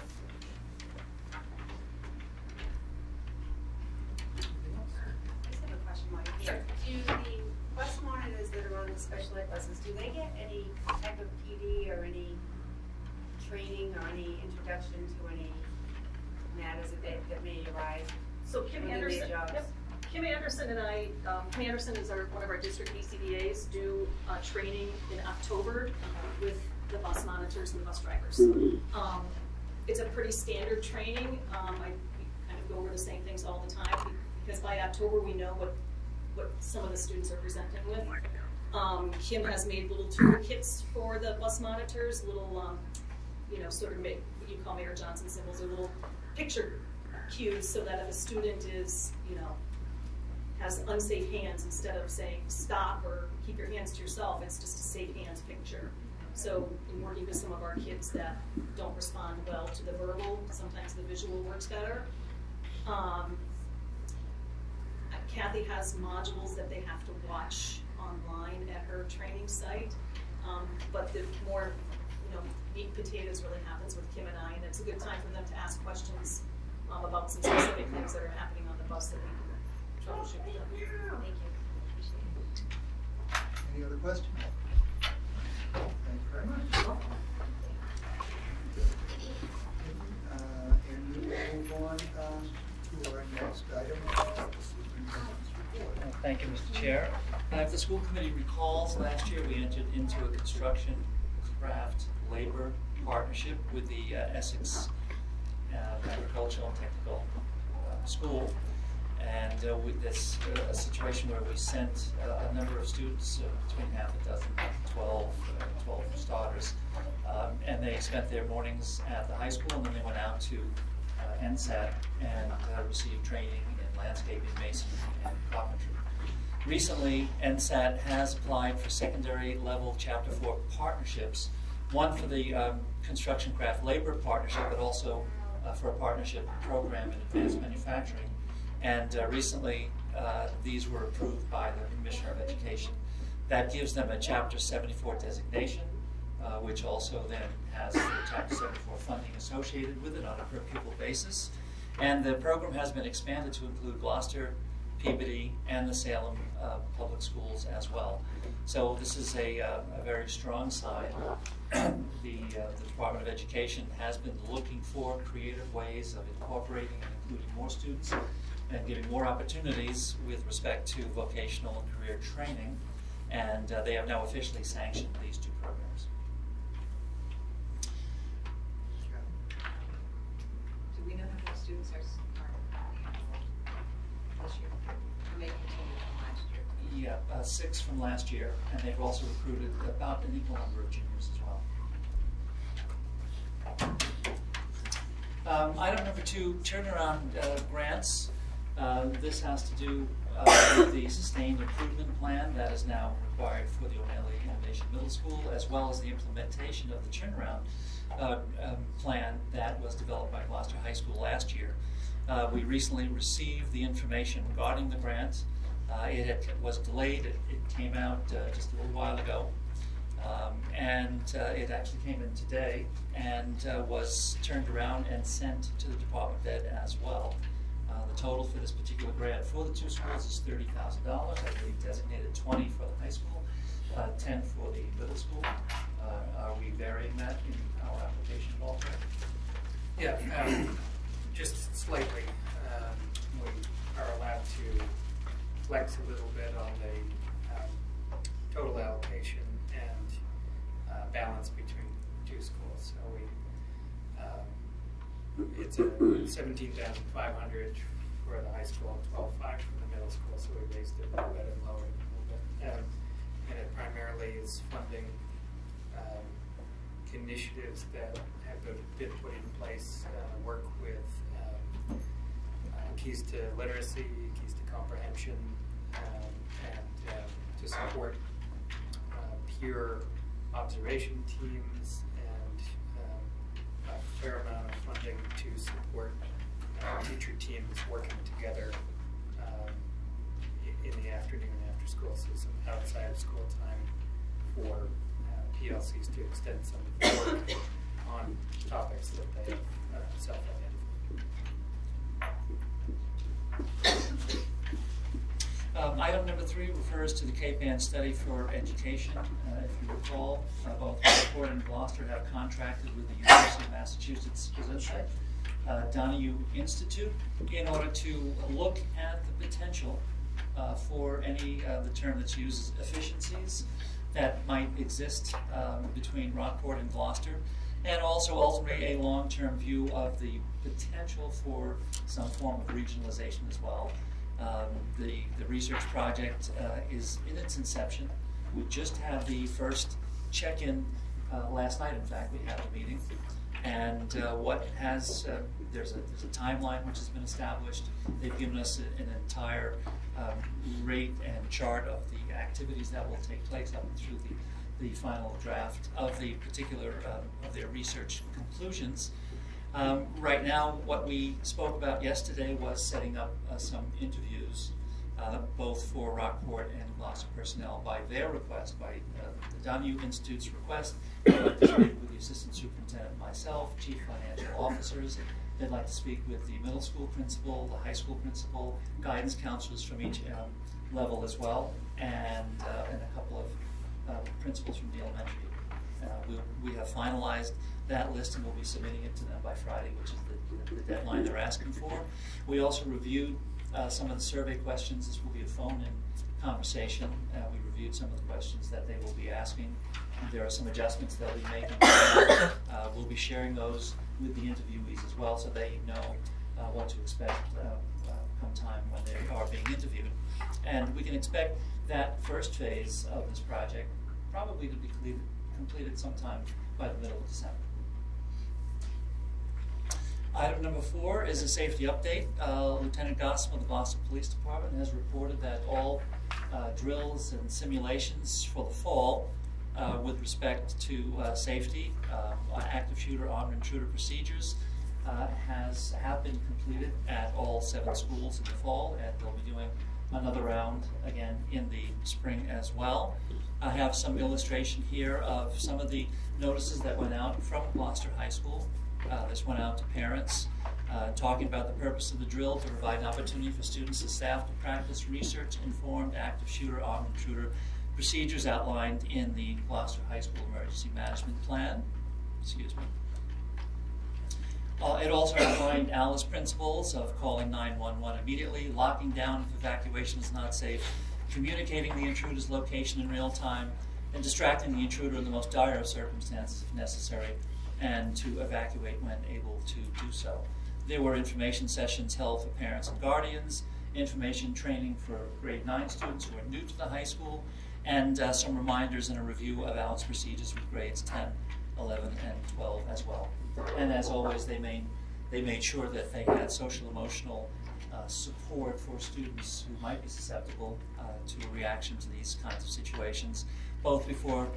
I just have a question while you're here. Sure. Do the bus monitors that are on the special ed buses, do they get any type of PD or any training or any introduction to any matters that may arise? So Kim within Anderson, their jobs? yep. Kim Anderson and I, Kim Anderson is one of our district BCBAs, do training in October with the bus monitors and the bus drivers. It's a pretty standard training. We kind of go over the same things all the time because by October we know what some of the students are presenting with. Kim has made little toolkits for the bus monitors, little, you know, sort of make what you call Mayor Johnson symbols or little picture cues so that if a student is, you know, has unsafe hands, instead of saying stop or keep your hands to yourself, it's just a safe hands picture. So in working with some of our kids that don't respond well to the verbal, sometimes the visual works better. Kathy has modules that they have to watch online at her training site, but the more, you know, meat and potatoes really happens with Kim and I, and it's a good time for them to ask questions about some specific things that are happening on the bus that we can troubleshoot with them. Thank you. Any other questions? Thank you very much. And we will move on to our next item. Thank you, Mr. Chair. If the school committee recalls, last year we entered into a construction craft labor partnership with the Essex Agricultural and Technical School. And with this a situation where we sent a number of students, between half a dozen, 12 starters, and they spent their mornings at the high school, and then they went out to NSAT and received training in landscaping, masonry, and carpentry. Recently, NSAT has applied for secondary level Chapter 4 partnerships, one for the construction craft labor partnership, but also for a partnership program in advanced manufacturing. And recently, these were approved by the Commissioner of Education. That gives them a Chapter 74 designation, which also then has the Chapter 74 funding associated with it on a per pupil basis. And the program has been expanded to include Gloucester, Peabody, and the Salem public schools as well. So this is a very strong sign. The Department of Education has been looking for creative ways of incorporating and including more students and giving more opportunities with respect to vocational and career training, and they have now officially sanctioned these two programs. Do we know how many students are this year? Or may continue from last year? Yeah, 6 from last year, and they've also recruited about an equal number of juniors as well. Item number 2, turnaround grants. This has to do with the sustained improvement plan that is now required for the O'Malley Innovation Middle School, as well as the implementation of the turnaround plan that was developed by Gloucester High School last year. We recently received the information regarding the grant. It was delayed. It came out just a little while ago. It actually came in today and was turned around and sent to the Department of Ed as well. The total for this particular grant for the two schools is $30,000. I believe designated 20 for the high school, 10 for the middle school. Are we varying that in our application at all? Yeah, just slightly. We are allowed to flex a little bit on the total allocation and balance between two schools. So it's a 17,500 for the high school and 12,500 for the middle school. So we raised it a little bit and lowered it a little bit. And it primarily is funding initiatives that have been put in place, work with keys to literacy, keys to comprehension, and to support peer observation teams, and a fair amount of funding to support teacher teams working together in the afternoon after school, so some outside of school time for PLCs to extend some work on topics that they have self-identified. Item number 3 refers to the Cape Ann Study for Education. If you recall, both Rockport and Gloucester have contracted with the University of Massachusetts Donahue Institute in order to look at the potential for any, the term that's used is efficiencies that might exist between Rockport and Gloucester, and also ultimately a long-term view of the potential for some form of regionalization as well. The research project is in its inception. We just had the first check-in last night. In fact, we had a meeting, and there's a timeline which has been established. They've given us an entire rate and chart of the activities that will take place up through the final draft of the particular of their research conclusions. Right now, what we spoke about yesterday was setting up some interviews, both for Rockport and Gloucester personnel by their request, by the Donahue Institute's request. They'd like to speak with the Assistant Superintendent, myself, Chief Financial Officers. They'd like to speak with the middle school principal, the high school principal, guidance counselors from each level as well, and a couple of principals from the elementary. We have finalized that list, and we'll be submitting it to them by Friday, which is the deadline they're asking for. We also reviewed some of the survey questions. This will be a phone-in conversation. We reviewed some of the questions that they will be asking. There are some adjustments they'll be making. We'll be sharing those with the interviewees as well, so they know what to expect come time when they are being interviewed. And we can expect that first phase of this project probably to be completed sometime by the middle of December. Item number 4 is a safety update. Lieutenant Gossam of the Gloucester Police Department has reported that all drills and simulations for the fall with respect to safety, active shooter, armed intruder procedures have been completed at all 7 schools in the fall, and they'll be doing another round again in the spring as well. I have some illustration here of some of the notices that went out from Gloucester High School. This went out to parents, talking about the purpose of the drill to provide an opportunity for students and staff to practice research-informed active shooter, armed intruder procedures outlined in the Gloucester High School Emergency Management Plan. Excuse me. It also outlined Alice principles of calling 911 immediately, locking down if evacuation is not safe, communicating the intruder's location in real time, and distracting the intruder in the most dire of circumstances if necessary, and to evacuate when able to do so. There were information sessions held for parents and guardians, information training for grade 9 students who are new to the high school, and some reminders and a review of ALICE procedures with grades 10, 11, and 12 as well. And as always, they made sure that they had social emotional support for students who might be susceptible to a reaction to these kinds of situations, both before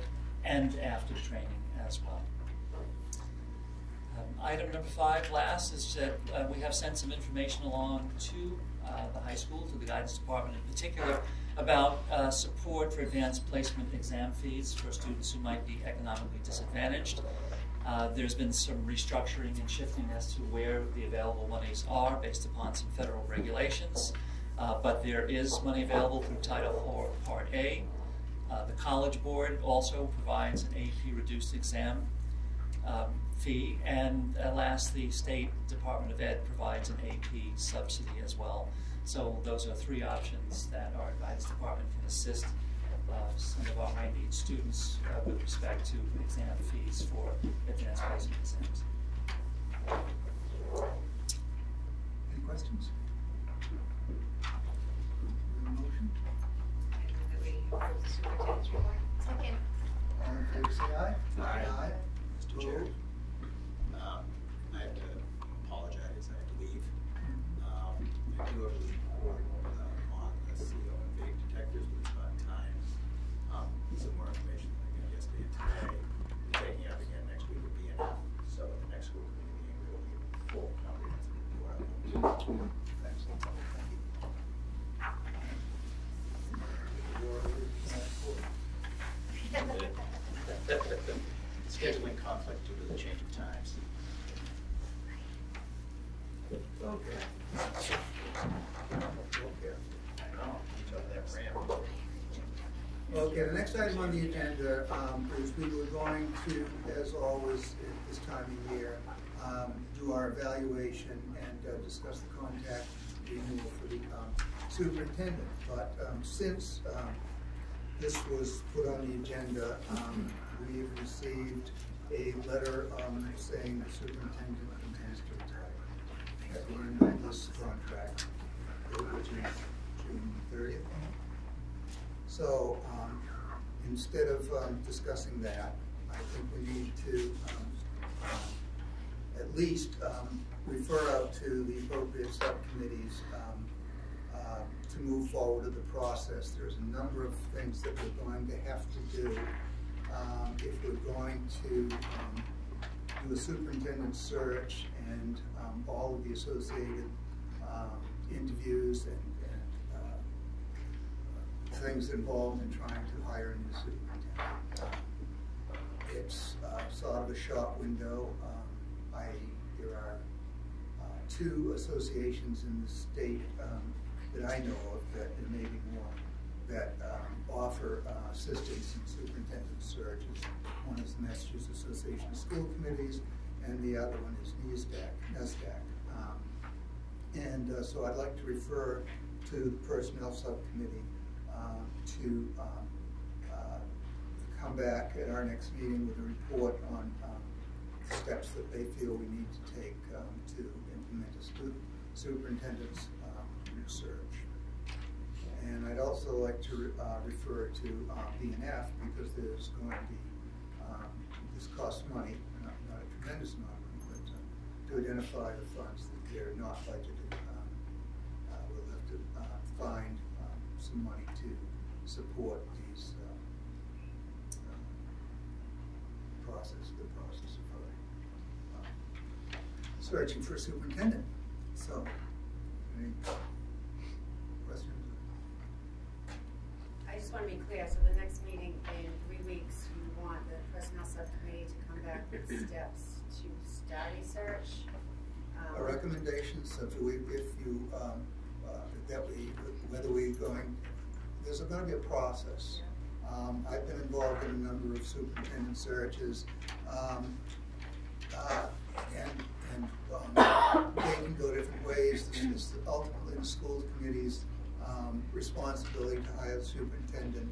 and after training as well. Item number 5, last, is that we have sent some information along to the high school, to the guidance department in particular, about support for advanced placement exam fees for students who might be economically disadvantaged. There's been some restructuring and shifting as to where the available monies are based upon some federal regulations, but there is money available through Title IV Part A. The College Board also provides an AP reduced exam fee, and last, the State Department of Ed provides an AP subsidy as well. So those are 3 options that our guidance department can assist some of our high-need students with respect to exam fees for advanced placement exams. Any questions? Motion? That we approve the superintendent's report. Second. All in favor, say aye. Aye. Mr. Chair. Chair. I have to apologize, I have to leave. I do have a report on the CO and vape detectors, but it's not in time. Some more information that I got yesterday and today. We're taking it up again next week with BNF. So at the next school committee meeting, we will be full comprehensive report on those. Excellent. Thank you. Scheduling conflict due to the change of times. Okay. I know, so that ran. Okay, the next item on the agenda is we were going to, as always at this time of year, do our evaluation and discuss the contact renewal for the superintendent. But since this was put on the agenda, we've received a letter saying the superintendent intends to retire. That we're in this contract, which is June 30th. So instead of discussing that, I think we need to at least refer out to the appropriate subcommittees to move forward with the process. There's a number of things that we're going to have to do if we're going to do a superintendent search and all of the associated interviews and things involved in trying to hire a new superintendent. It's sort of a short window. There are 2 associations in the state that I know of, that there may be more, that offer assistance in superintendent searches. One is the Massachusetts Association of School Committees, and the other one is NESDAC. So I'd like to refer to the Personnel Subcommittee to come back at our next meeting with a report on steps that they feel we need to take to implement a superintendent's search. And I'd also like to refer to BNF, because there's going to be, this costs money, not a tremendous amount of money, but to identify the funds that they're not budgeted. We'll have to find some money to support these the process of searching for a superintendent. So, any questions? I just want to be clear, so the next meeting in 3 weeks, you want the personnel subcommittee to come back with steps to start a search? A recommendation, so if you, whether we're going, there's going to be a process. I've been involved in a number of superintendent searches, and they can go different ways. This is ultimately the school committee's responsibility to hire the superintendent.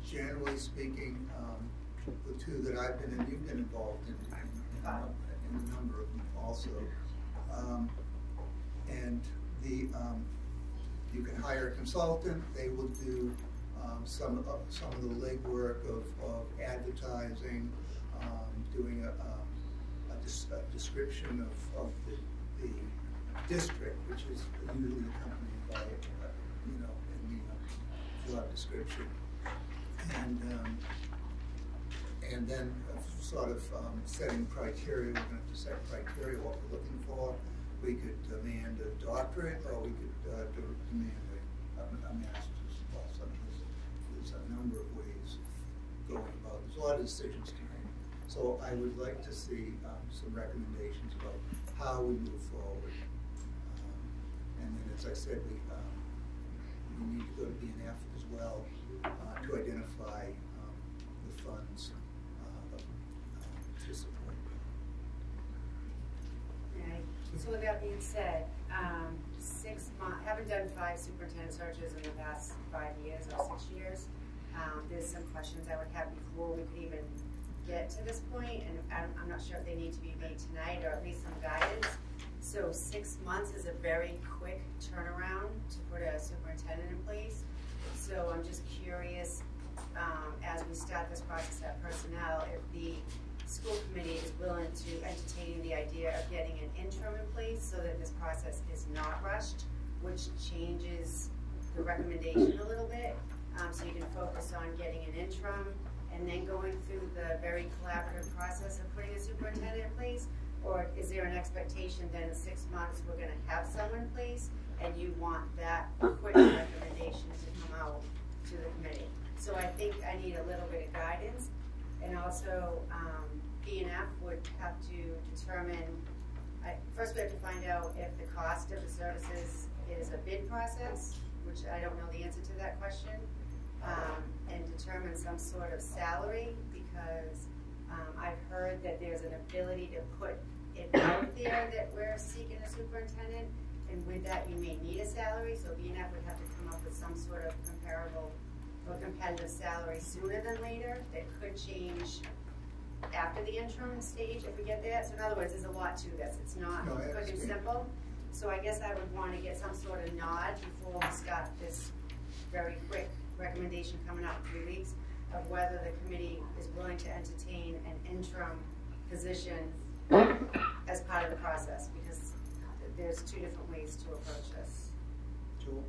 Generally speaking, the 2 that I've been in, you've been involved in a number of them also. And you can hire a consultant. They will do some of the legwork of advertising, doing a description of the district, which is usually accompanied by in the job description. And and then sort of setting criteria. We're going to have to set criteria what we're looking for. We could demand a doctorate, or we could demand a master's. Also, there's a number of ways of going about it. There's a lot of decisions to make. So I would like to see some recommendations about how we move forward. And then, as I said, we need to go to BNF as well to identify the funds to support. Right. So with that being said, 6 months, haven't done 5 superintendent searches in the past 5 years or 6 years. There's some questions I would have before we could even get to this point, and I'm not sure if they need to be made tonight, or at least some guidance. So 6 months is a very quick turnaround to put a superintendent in place. So I'm just curious, as we start this process at personnel, if the school committee is willing to entertain the idea of getting an interim in place so that this process is not rushed, which changes the recommendation a little bit. So you can focus on getting an interim and then going through the very collaborative process of putting a superintendent in place? Or is there an expectation that in 6 months we're going to have someone in place and you want that quick recommendation to come out to the committee? So I think I need a little bit of guidance. And also, BNF would have to determine, first we have to find out if the cost of the services is a bid process, which I don't know the answer to that question, and determine some sort of salary, because I've heard that there's an ability to put it out there that we're seeking a superintendent, and with that you may need a salary, so BNF would have to come up with some sort of comparable or competitive salary sooner than later that could change after the interim stage if we get that. So in other words, there's a lot to this. It's not quick and simple. So I guess I would want to get some sort of nod before we start this very quick recommendation coming up in 3 weeks of whether the committee is willing to entertain an interim position as part of the process, because there's 2 different ways to approach this. Joel?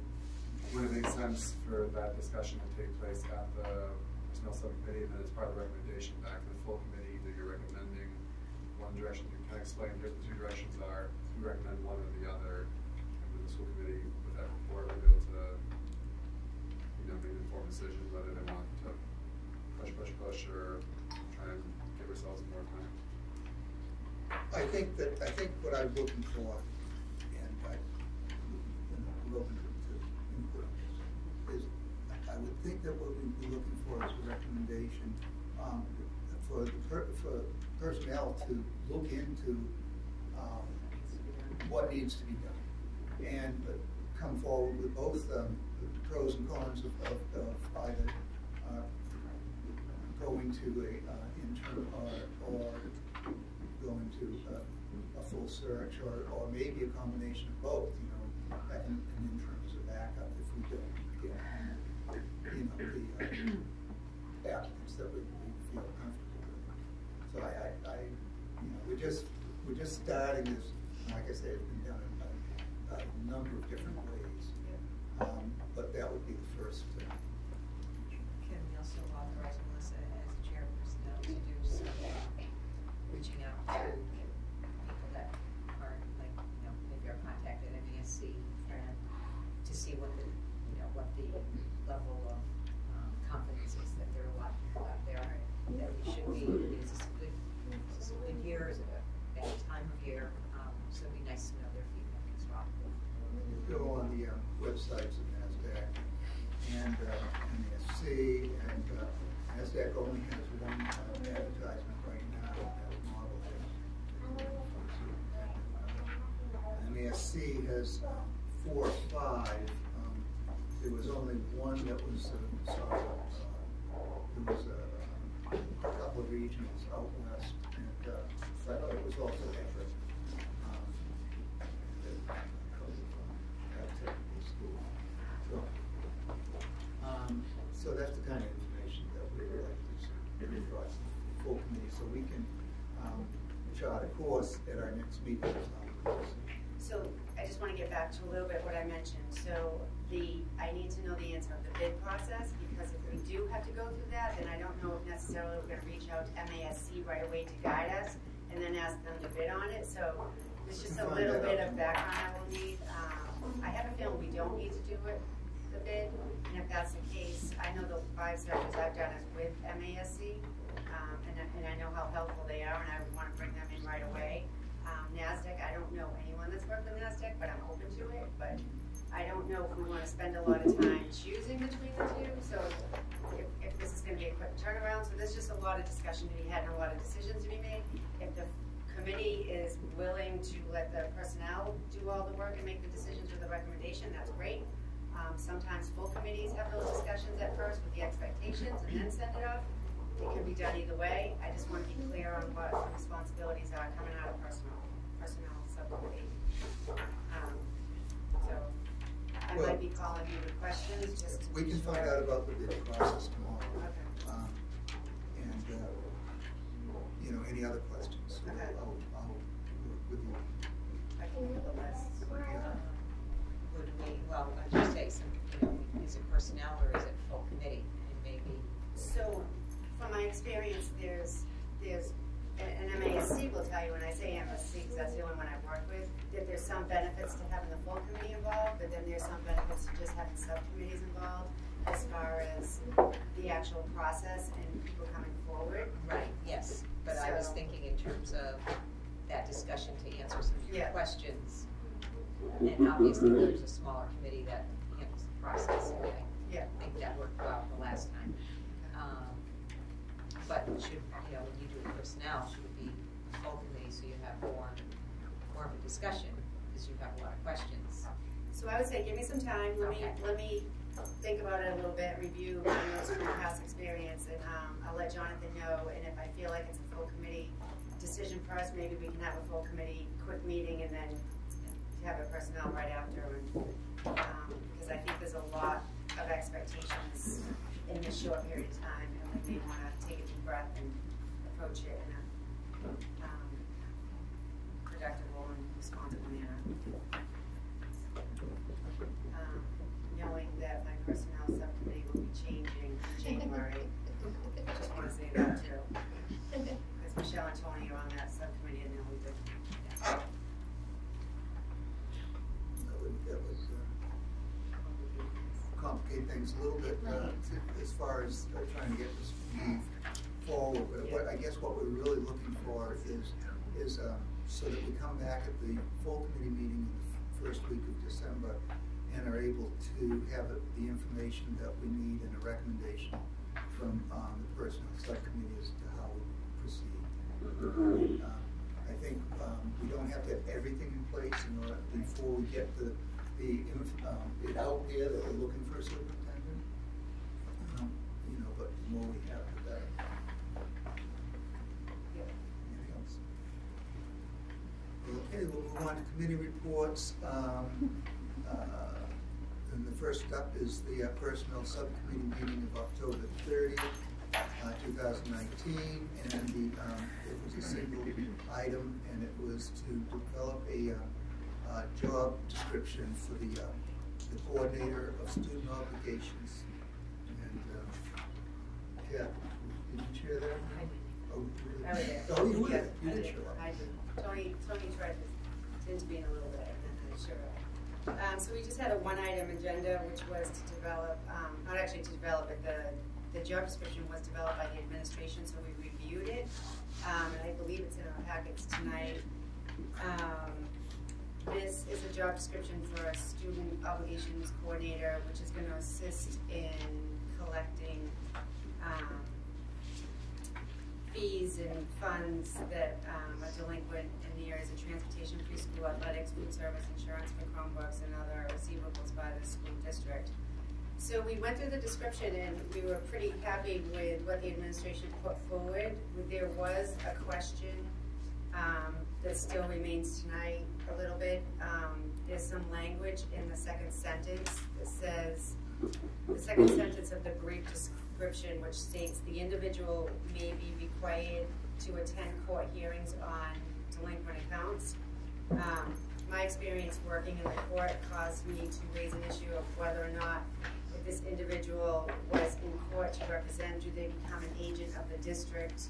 Would it make sense for that discussion to take place at the personnel subcommittee, and then as part of the recommendation back to the full committee that you're recommending one direction? You can explain here the 2 directions are. We recommend one or the other, and with the school committee, with that board, will be able to, make an informed decision whether they want to push, or try and give ourselves more time. I think what I'm looking for, and I'm open to input on this, is I would think that what we'd be looking for is a recommendation for personnel to look into what needs to be done, and come forward with both the pros and cons of either going to a intern or going to a full search, or maybe a combination of both. Having an intern as a backup if we don't get the applicants that we feel comfortable with. So we're just starting this. Like I said, it's been done in a number of different ways, but that would be the first. Can we also authorize Melissa as the chairperson to do some reaching out to people that are maybe are contacted at MASC, and to see what the level of confidence is that there are a lot of people out there that we should be. Is this a good year? Is it a bad time of year? So it'd be nice to know their feedback as well. Go on the websites of NASDAQ and MASC, and NASDAQ only has one advertisement right now as model head. MASC has 4 or 5. There was only one that was there was a couple of regionals out west, and but it was also effort. So that's the kind of information that we would like to see across the full committee, so we can chart a course at our next meeting. So I just want to get back to a little bit what I mentioned. So I need to know the answer of the bid process, because if we do have to go through that, then I don't know if necessarily we're going to reach out to MASC right away to guide us and then ask them to bid on it. So there's just a little bit of background I will need. I have a feeling we don't need to do it, the bid, and if that's the case, I know the 5 searches I've done is with MASC, and I know how helpful they are, and I would want to bring them in right away. NASDAQ, I don't know anyone that's worked with NASDAQ, but I'm open to it, but I don't know if we want to spend a lot of time choosing between the two, so if this is going to be a quick turnaround, so there's just a lot of discussion to be had and a lot of decisions to be made. If the committee is willing to let the personnel do all the work and make the decisions with the recommendation, that's great. Sometimes full committees have those discussions at first with the expectations and then send it off. It can be done either way. I just want to be clear on what the responsibilities are coming out of personnel subcommittee. So I might be calling you with questions. Just we can find out about the bid process tomorrow. Okay. And you know, any other questions? Okay. I'll work with you. I can get the list. Yeah. Would we, well, I just say some, you know, is it personnel or is it full committee? And maybe. So, from my experience, there's and MASC will tell you when I say MASC, because that's the only one I've worked with, that there's some benefits to having the full committee involved, but then there's some benefits to just having subcommittees involved as far as the actual process and people coming forward. Right, yes, but I was thinking in terms of that discussion to answer some of your questions. And obviously there's a smaller committee that handles the process. I think that worked well the last time. But should, you know, when you do personnel, should it be a full committee so you have more of a discussion because you have a lot of questions? So I would say give me some time. Let me think about it a little bit, review my notes from past experience, and I'll let Jonathan know. And if I feel like it's a full committee decision first, maybe we can have a full committee quick meeting and then have a personnel right after. Because I think there's a lot of expectations in this short period of time, and we may want to take a deep breath and approach it in a productive and responsible manner. Knowing that my personnel subcommittee will be changing in January, I just want to say that too. Because Michelle and Tony are on that subcommittee, and then we did. That would complicate things a little bit as far as trying to get this moved forward. But what I guess what we're really looking for is so that we come back at the full committee meeting in the first week of December and are able to have the information that we need and a recommendation from the personnel subcommittee as to how we proceed. I think we don't have to have everything in place in order before we get the it out there that we're looking for a superintendent. You know, but the more we have, the better. Anything else? Okay, we'll move on to committee reports. And the first up is the Personnel Subcommittee meeting of October 30th, 2019, and it was a single item, and it was to develop a job description for the coordinator of student obligations. And yeah, did you chair that? I was there. Oh, you were? Yeah, You did show up. I did. Tony tried to intervene a little bit, and then I showed up. So we just had a one-item agenda, which was to develop, not actually to develop it, the job description was developed by the administration, so we reviewed it. And I believe it's in our packets tonight. This is a job description for a student obligations coordinator, which is going to assist in collecting fees and funds that are delinquent in the areas of transportation, preschool, athletics, food service, insurance for Chromebooks, and other receivables by the school district. So we went through the description, and we were pretty happy with what the administration put forward. There was a question that still remains tonight a little bit. There's some language in the second sentence that says, the second sentence of the brief description, which states the individual may be required to attend court hearings on delinquent accounts. my experience working in the court caused me to raise an issue of whether or not, if this individual was in court to represent, do they become an agent of the district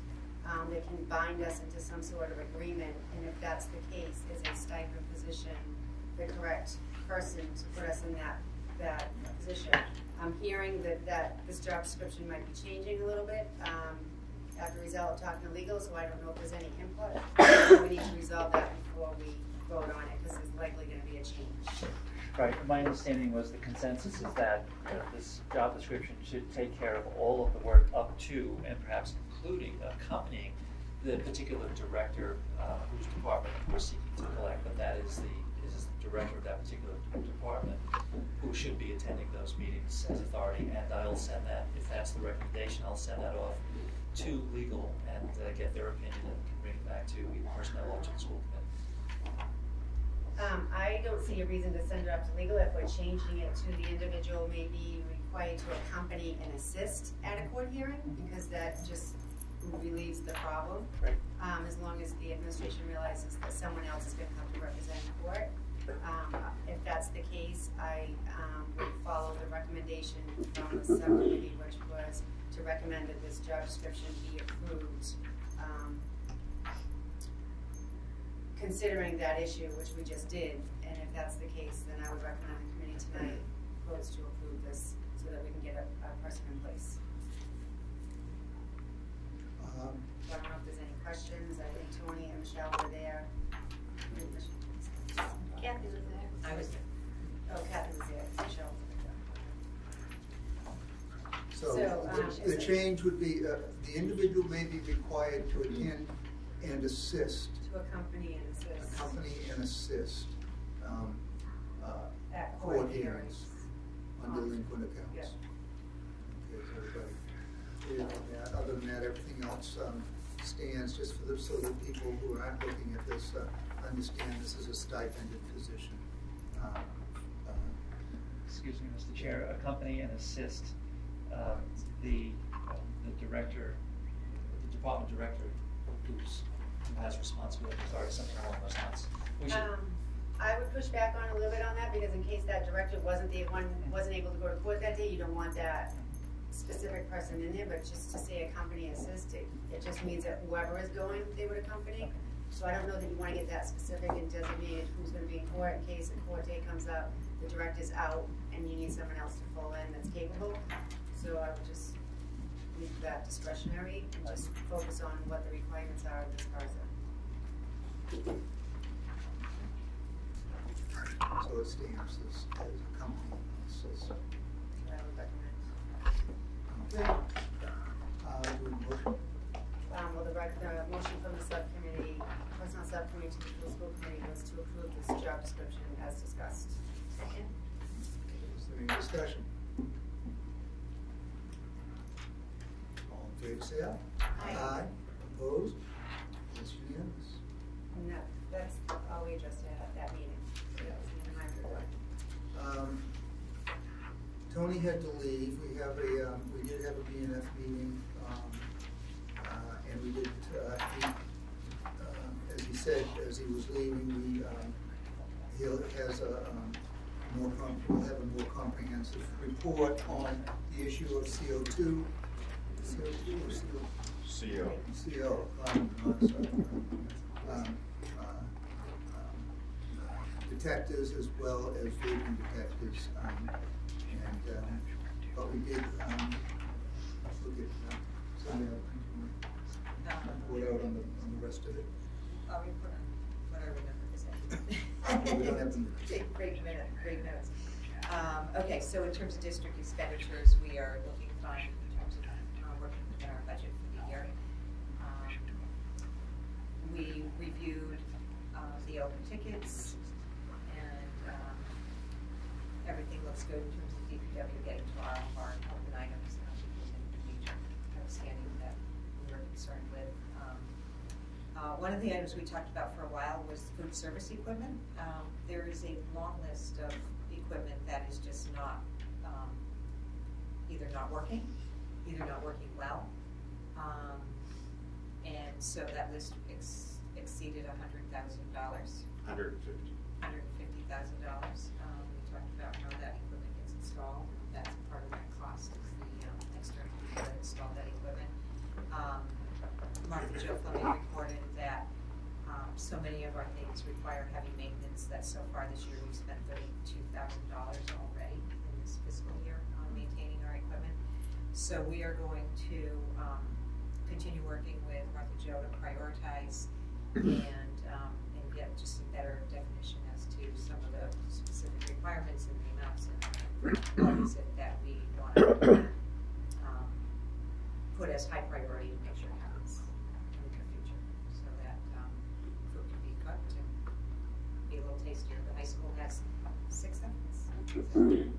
that can bind us into some sort of agreement? And if that's the case, is a stipend position the correct person to put us in that position? I'm hearing that this job description might be changing a little bit after a result of talking to legal, so I don't know if there's any input. We need to resolve that before we vote on it, because there's likely going to be a change. Right, my understanding was the consensus is that this job description should take care of all of the work up to and perhaps including accompanying the particular director whose department we're seeking to collect, but that is the director of that particular department who should be attending those meetings as authority, and I'll send that, if that's the recommendation, I'll send that off to legal and get their opinion and can bring it back to either personnel or to the school committee. I don't see a reason to send it up to legal if we're changing it to the individual may be required to accompany and assist at a court hearing, because that just relieves the problem. Right. As long as the administration realizes that someone else is going to have to represent the court. If that's the case, I would follow the recommendation from the subcommittee, which was to recommend that this job description be approved. Considering that issue, which we just did, and if that's the case, then I would recommend the committee tonight votes to approve this so that we can get a person in place. I don't know if there's any questions. I think Tony and Michelle were there. Kathy was there. I was there. Oh, Kathy was there. Michelle was there. So the change would be the individual may be required to attend and assist. To accompany and assist. Accompany and assist at court hearings on delinquent accounts. Yeah. Okay, so everybody clear on that. Other than that, everything else stands just for so that people who aren't looking at this understand this is a stipended position. Excuse me, Mr. Chair, accompany and assist the director, the department director who has responsibility, or something along those lines. I would push back on a little bit on that, because in case that director wasn't able to go to court that day, you don't want that specific person in there, but just to say accompany assist, it just means that whoever is going, they would accompany. So I don't know that you want to get that specific and designate who's going to be in court in case a court date comes up, the director's out, and you need someone else to fill in that's capable. So I would just leave that discretionary and just focus on what the requirements are of this person. So it stands as accompany and assist. I would recommend. Okay. Do a motion? Well, the motion from the subcommittee, personnel subcommittee to the school committee was to approve this job description as discussed. Second. Is there any discussion? All in favor, say aye. Aye. Opposed? It's unanimous. No, that's all we addressed at that meeting. So that was in my report. Tony had to leave. We did have a BNF meeting, and we did. As he said, as he was leaving, we'll have a more comprehensive report on the issue of CO2. CO2 or CO? CO. Detectives as well as vaping detectives, but we did look at report out on the rest of it. I'll report on what I remember. We don't have them. Great notes. Okay, so in terms of district expenditures, we are looking fine in terms of working within our budget for the year. We reviewed the open tickets, and everything looks good in terms of DPW getting to our open items. Major outstanding that we were concerned with. One of the items we talked about for a while was food service equipment. There is a long list of equipment that is just not either not working well, and so that list exceeded $100,000. 150. $150,000. We talked about how that equipment gets installed. That's part of that cost, is the external people that install that equipment. Martha Jo Fleming reported that so many of our things require heavy maintenance that so far this year we've spent $32,000 already in this fiscal year on maintaining our equipment. So we are going to continue working with Martha Jo to prioritize and get just a better definition as to some of the specific requirements and the amounts and what is it that we want to put as high priority to make sure it happens in the near future, so that food can be cooked and be a little tastier. The high school has 6 ovens,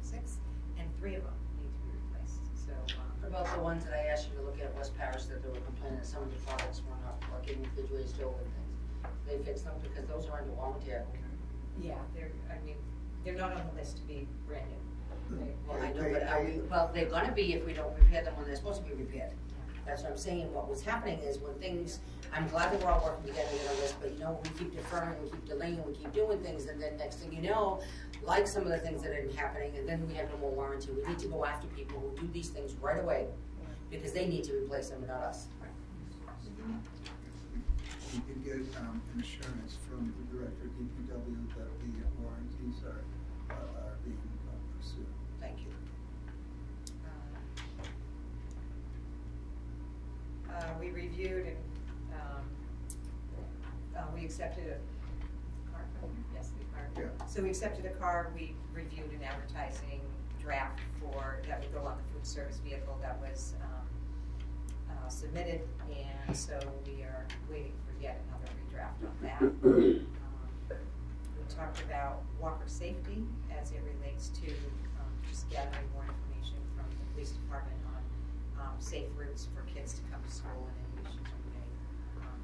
6, and 3 of them need to be replaced. So What about the ones that I asked you to look at West Parish that they were complaining that some of the products were not working, refrigerated stove and things? They fix them because those are under warranty. yeah, they're not on the list to be brand new. Well, I know, but well, they're gonna be if we don't repair them when they're supposed to be repaired. That's what I'm saying. What was happening is when things, I'm glad that we're all working together to get on this, but you know, we keep deferring, we keep delaying, we keep doing things, and then next thing you know, like some of the things that are happening, and then we have no more warranty. We need to go after people who do these things right away because they need to replace them and not us. You can get an assurance from the director of DPW that the warranties are being pursued. Thank you. We reviewed and we accepted a car. Yes, the car. Yeah. So we accepted a car. We reviewed an advertising draft that would go on the food service vehicle that was submitted, and so we are waiting for yet another redraft on that. We talked about walker safety as it relates to just gathering more information from the police department on safe routes for kids to come to school and any issues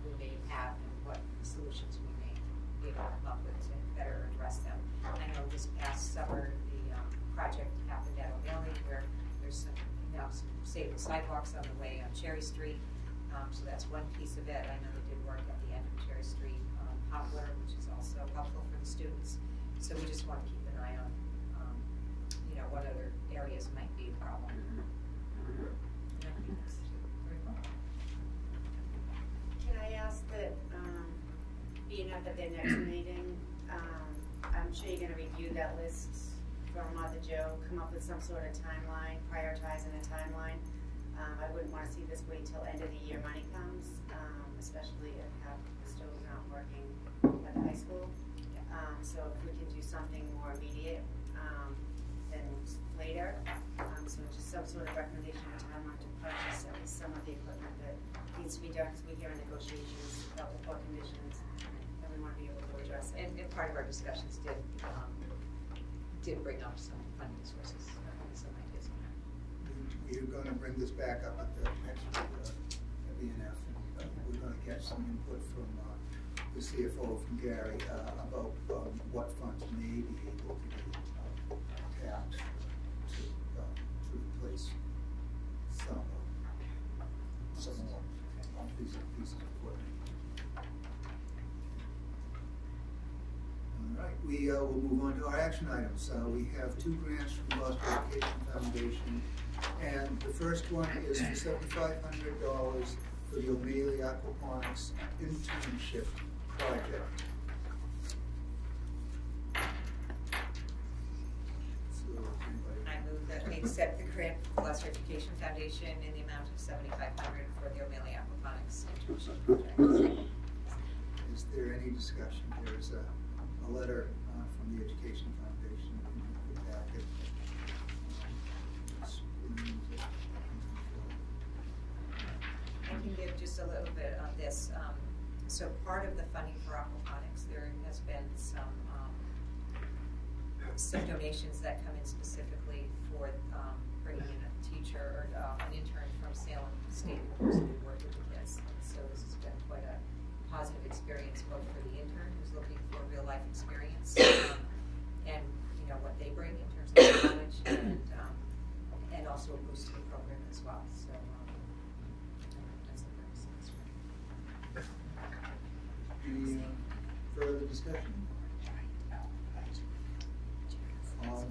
we may have and what solutions we may be able to come up with to better address them. I know this past summer the project happened at O'Malley where there's some saving sidewalks on the way on Cherry Street. So that's one piece of it. I know they did work at the end of Cherry Street Poplar, which is also helpful for the students. So we just want to keep an eye on, what other areas might be a problem. Can I ask that, being up at their next meeting, I'm sure you're going to review that list from Martha Jo, come up with some sort of timeline, prioritizing a timeline. I wouldn't want to see this wait till end of the year money comes, especially if the stove's not working at the high school. So if we can do something more immediate than later, so just some sort of recommendation of timeline to purchase at least some of the equipment that needs to be done, because we hear in negotiations about the poor conditions, and we want to be able to address it. And part of our discussions did bring up some funding sources, some ideas on that. We're going to bring this back up at the next BNF, and we're going to get some input from the CFO from Gary about what funds may be able to be tapped to replace some more pieces of equipment. All right, we will move on to our action items. We have 2 grants from Gloucester Education Foundation, and the first one is for $7,500 for the O'Malley Aquaponics internship project. I move that we accept the grant from Gloucester Education Foundation in the amount of $7,500 for the O'Malley Aquaponics internship project. Is there any discussion? There is a letter from the Education Foundation in the packet. I can give just a little bit on this. So part of the funding for aquaponics, there has been some donations that come in specifically for bringing in a teacher or an intern from Salem State University to work with the kids. So this has been quite a positive experience both for the intern who's looking for real life experience and what they bring in terms of knowledge and also a boost to the program as well. So that's the purpose of this. Any further discussion?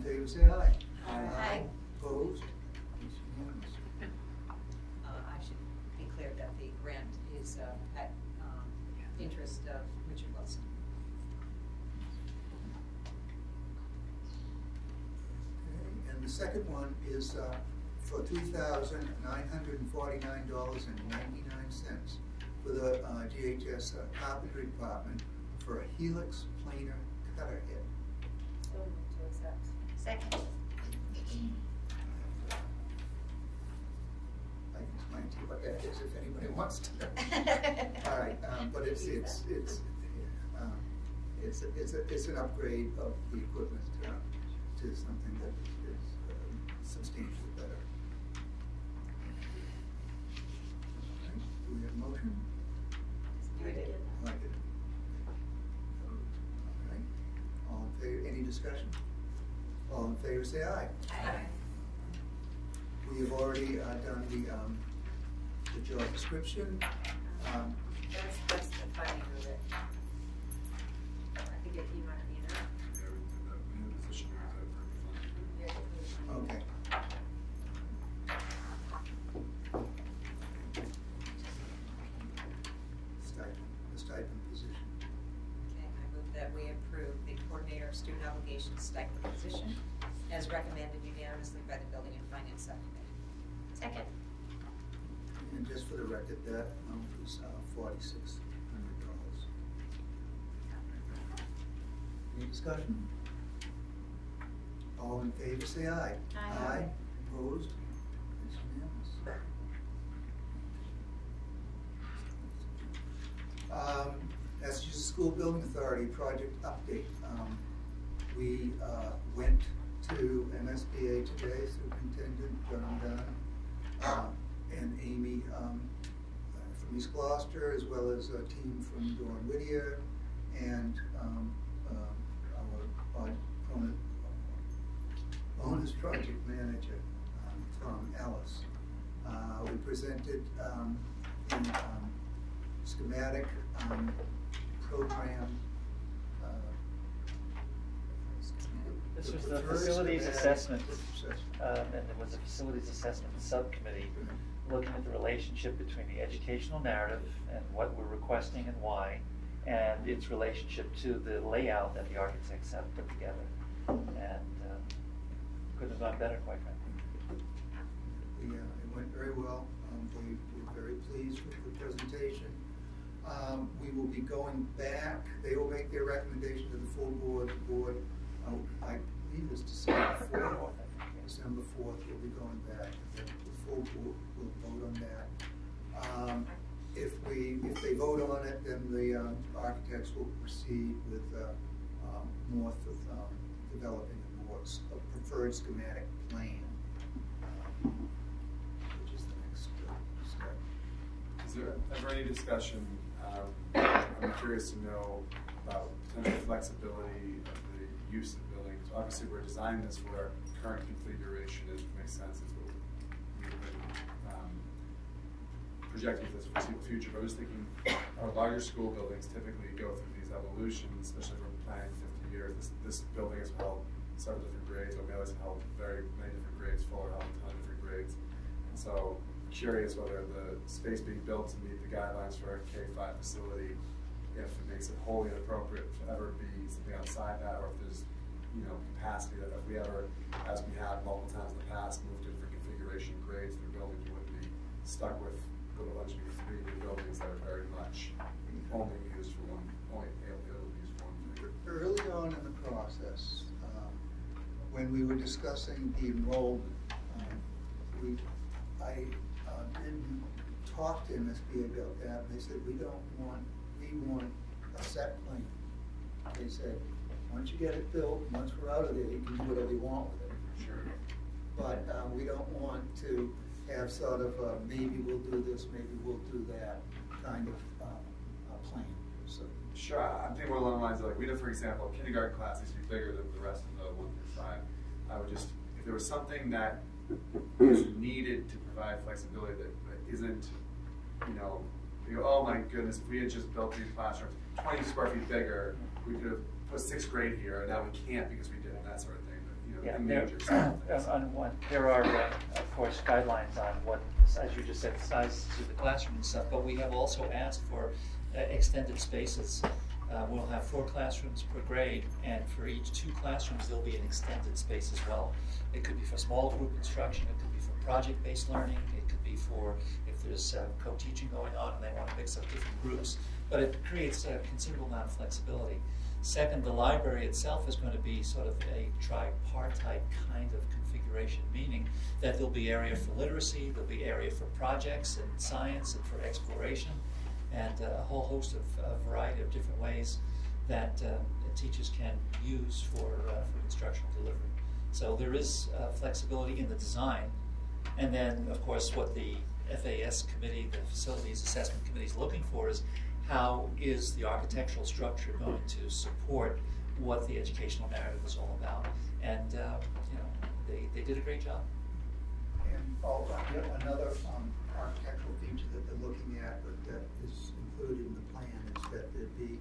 favor say aye. Aye. Opposed? It's unanimous. I should be clear that the grant is at interest of Richard Wilson. Okay, and the second one is for $2,949.99 for the GHS Carpentry Department for a helix planer cutter head. So moved to accept. Second. I can explain to you what that is if anybody wants to know. All right, but it's an upgrade of the equipment to something that is substantially better. All right, do we have a motion? You did. I did. All right, all in favor, any discussion? All in favor say aye. Aye. We have already done the job description. That's the funding of it. I think if you want to be in it. Okay. The stipend position. Okay, I move that we approve the coordinator of student obligations stipend position as recommended unanimously by the Building and Finance Subcommittee. Second. And just for the record, that amount was $4,600. Any discussion? All in favor say aye. Aye. Opposed? It's unanimous. Massachusetts School Building Authority project update. We went to MSBA today, Superintendent John Dunn, and Amy from East Gloucester, as well as a team from Dorn Whittier, and our bonus project manager, Tom Ellis. We presented in schematic program. This was the facilities assessment, and it was a facilities assessment subcommittee looking at the relationship between the educational narrative and what we're requesting and why, and its relationship to the layout that the architects have put together. And couldn't have gone better, quite frankly. Yeah, it went very well. We were very pleased with the presentation. We will be going back. They will make their recommendation to the full board. The board, I believe it's December 4th. December 4th, we'll be going back. The full board will vote on that. If they vote on it, then the architects will proceed with north of developing a preferred schematic plan, which is the next step. Is there ever any discussion, I'm curious to know about potential flexibility of the use of buildings? Obviously, we're designing this for our current configuration. It makes sense. It's what we've been projecting for the foreseeable future. But I was thinking our larger school buildings typically go through these evolutions, especially if we're planning 50 years. This building has held several different grades. O'Malley's held very many different grades, Fuller held a ton of different grades. And so curious whether the space being built to meet the guidelines for a K-5 facility, if it makes it wholly inappropriate to ever be something outside that, or if there's capacity that if we ever, as we have multiple times in the past, moved to different configuration grades for buildings, you wouldn't be stuck with what allegedly 3 new buildings that are very much only used for one, only able to be used for one thing. Early on in the process, when we were discussing the enrollment, I didn't talk to MSBA about that, and they said, we want a set plan. They said, once you get it built, once we're out of there, you can do whatever you want with it. Sure. But we don't want to have sort of a, maybe we'll do this, maybe we'll do that kind of plan. So. Sure, I'm thinking more along the lines of, like, we know, for example, a kindergarten class needs to be bigger than the rest of the 1 through 5. I would just, if there was something that is needed to provide flexibility that isn't, you go, oh my goodness, if we had just built these classrooms 20 square feet bigger, we could have put 6th grade here, and now we can't because we did, and that sort of thing. But, Yeah, in there, major stuff. there are, of course, guidelines on what, as you just said, size to the classroom and stuff, but we have also asked for extended spaces. We'll have 4 classrooms per grade, and for each 2 classrooms, there'll be an extended space as well. It could be for small group instruction, it could be for project-based learning, it could be for if there's co-teaching going on and they want to mix up different groups, but it creates a considerable amount of flexibility. Second, the library itself is going to be sort of a tripartite kind of configuration, meaning that there'll be area for literacy, there'll be area for projects and science and for exploration, and a whole host of a variety of different ways that teachers can use for instructional delivery. So there is flexibility in the design, and then of course what the FAS committee, the Facilities Assessment Committee, is looking for is how is the architectural structure going to support what the educational narrative is all about. And you know, they did a great job. And another architectural feature that they're looking at, but that is included in the plan, is that there'd be,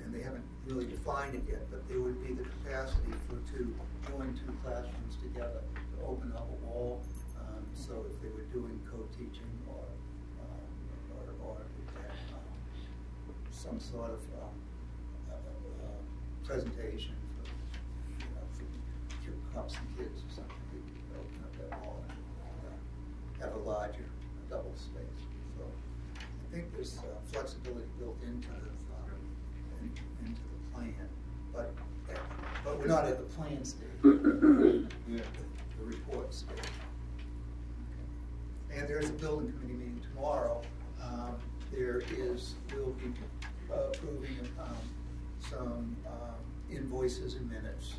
and they haven't really defined it yet, but there would be the capacity for join 2 classrooms together to open up a wall. So if they were doing co-teaching or some sort of presentation for, you know, for cups and kids or something, we could open up that wall and have a larger double space. So I think there's flexibility built into the plan, but we're not at the plan stage. We're at the report stage. And there is a building committee meeting tomorrow. We'll be approving some invoices and minutes,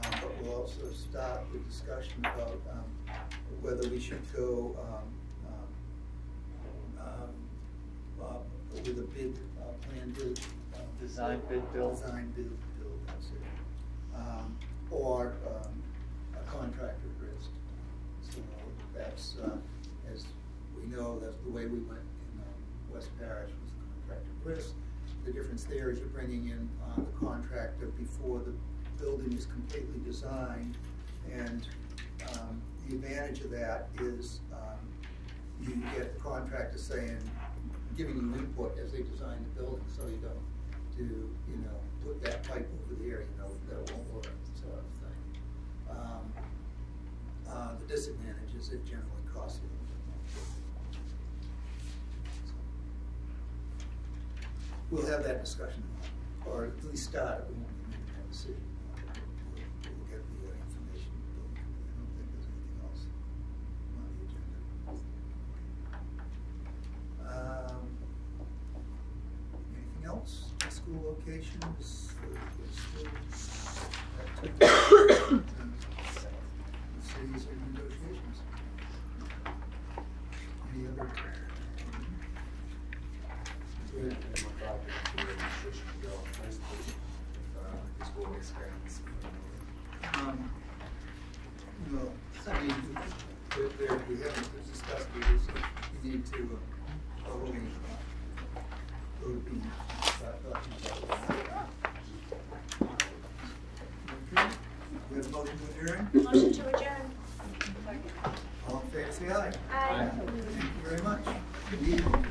but we'll also start the discussion about whether we should go with a bid plan bid. Design bid build. Design bid build, that's it. Or a contractor risk. So that's, as we know, that's the way we went in West Parish, was the contractor risk. The difference there is you're bringing in the contractor before the building is completely designed, and the advantage of that is you get the contractor saying, giving you input as they design the building, so you don't do, you know, put that pipe over there, you know, that won't work, sort of thing. The disadvantage is it generally costs you a little bit more. We'll have that discussion, or at least start it. We won't make that decision. We'll get the information. I don't think there's anything else on the agenda. Anything else? School locations. Cities and negotiations. Any other? No, I mean, we haven't discussed it, so we need to probably go to be start talking about it. Okay. We have a motion to adjourn? Motion to adjourn. All in favor, say aye. Aye. Thank you very much. Good evening.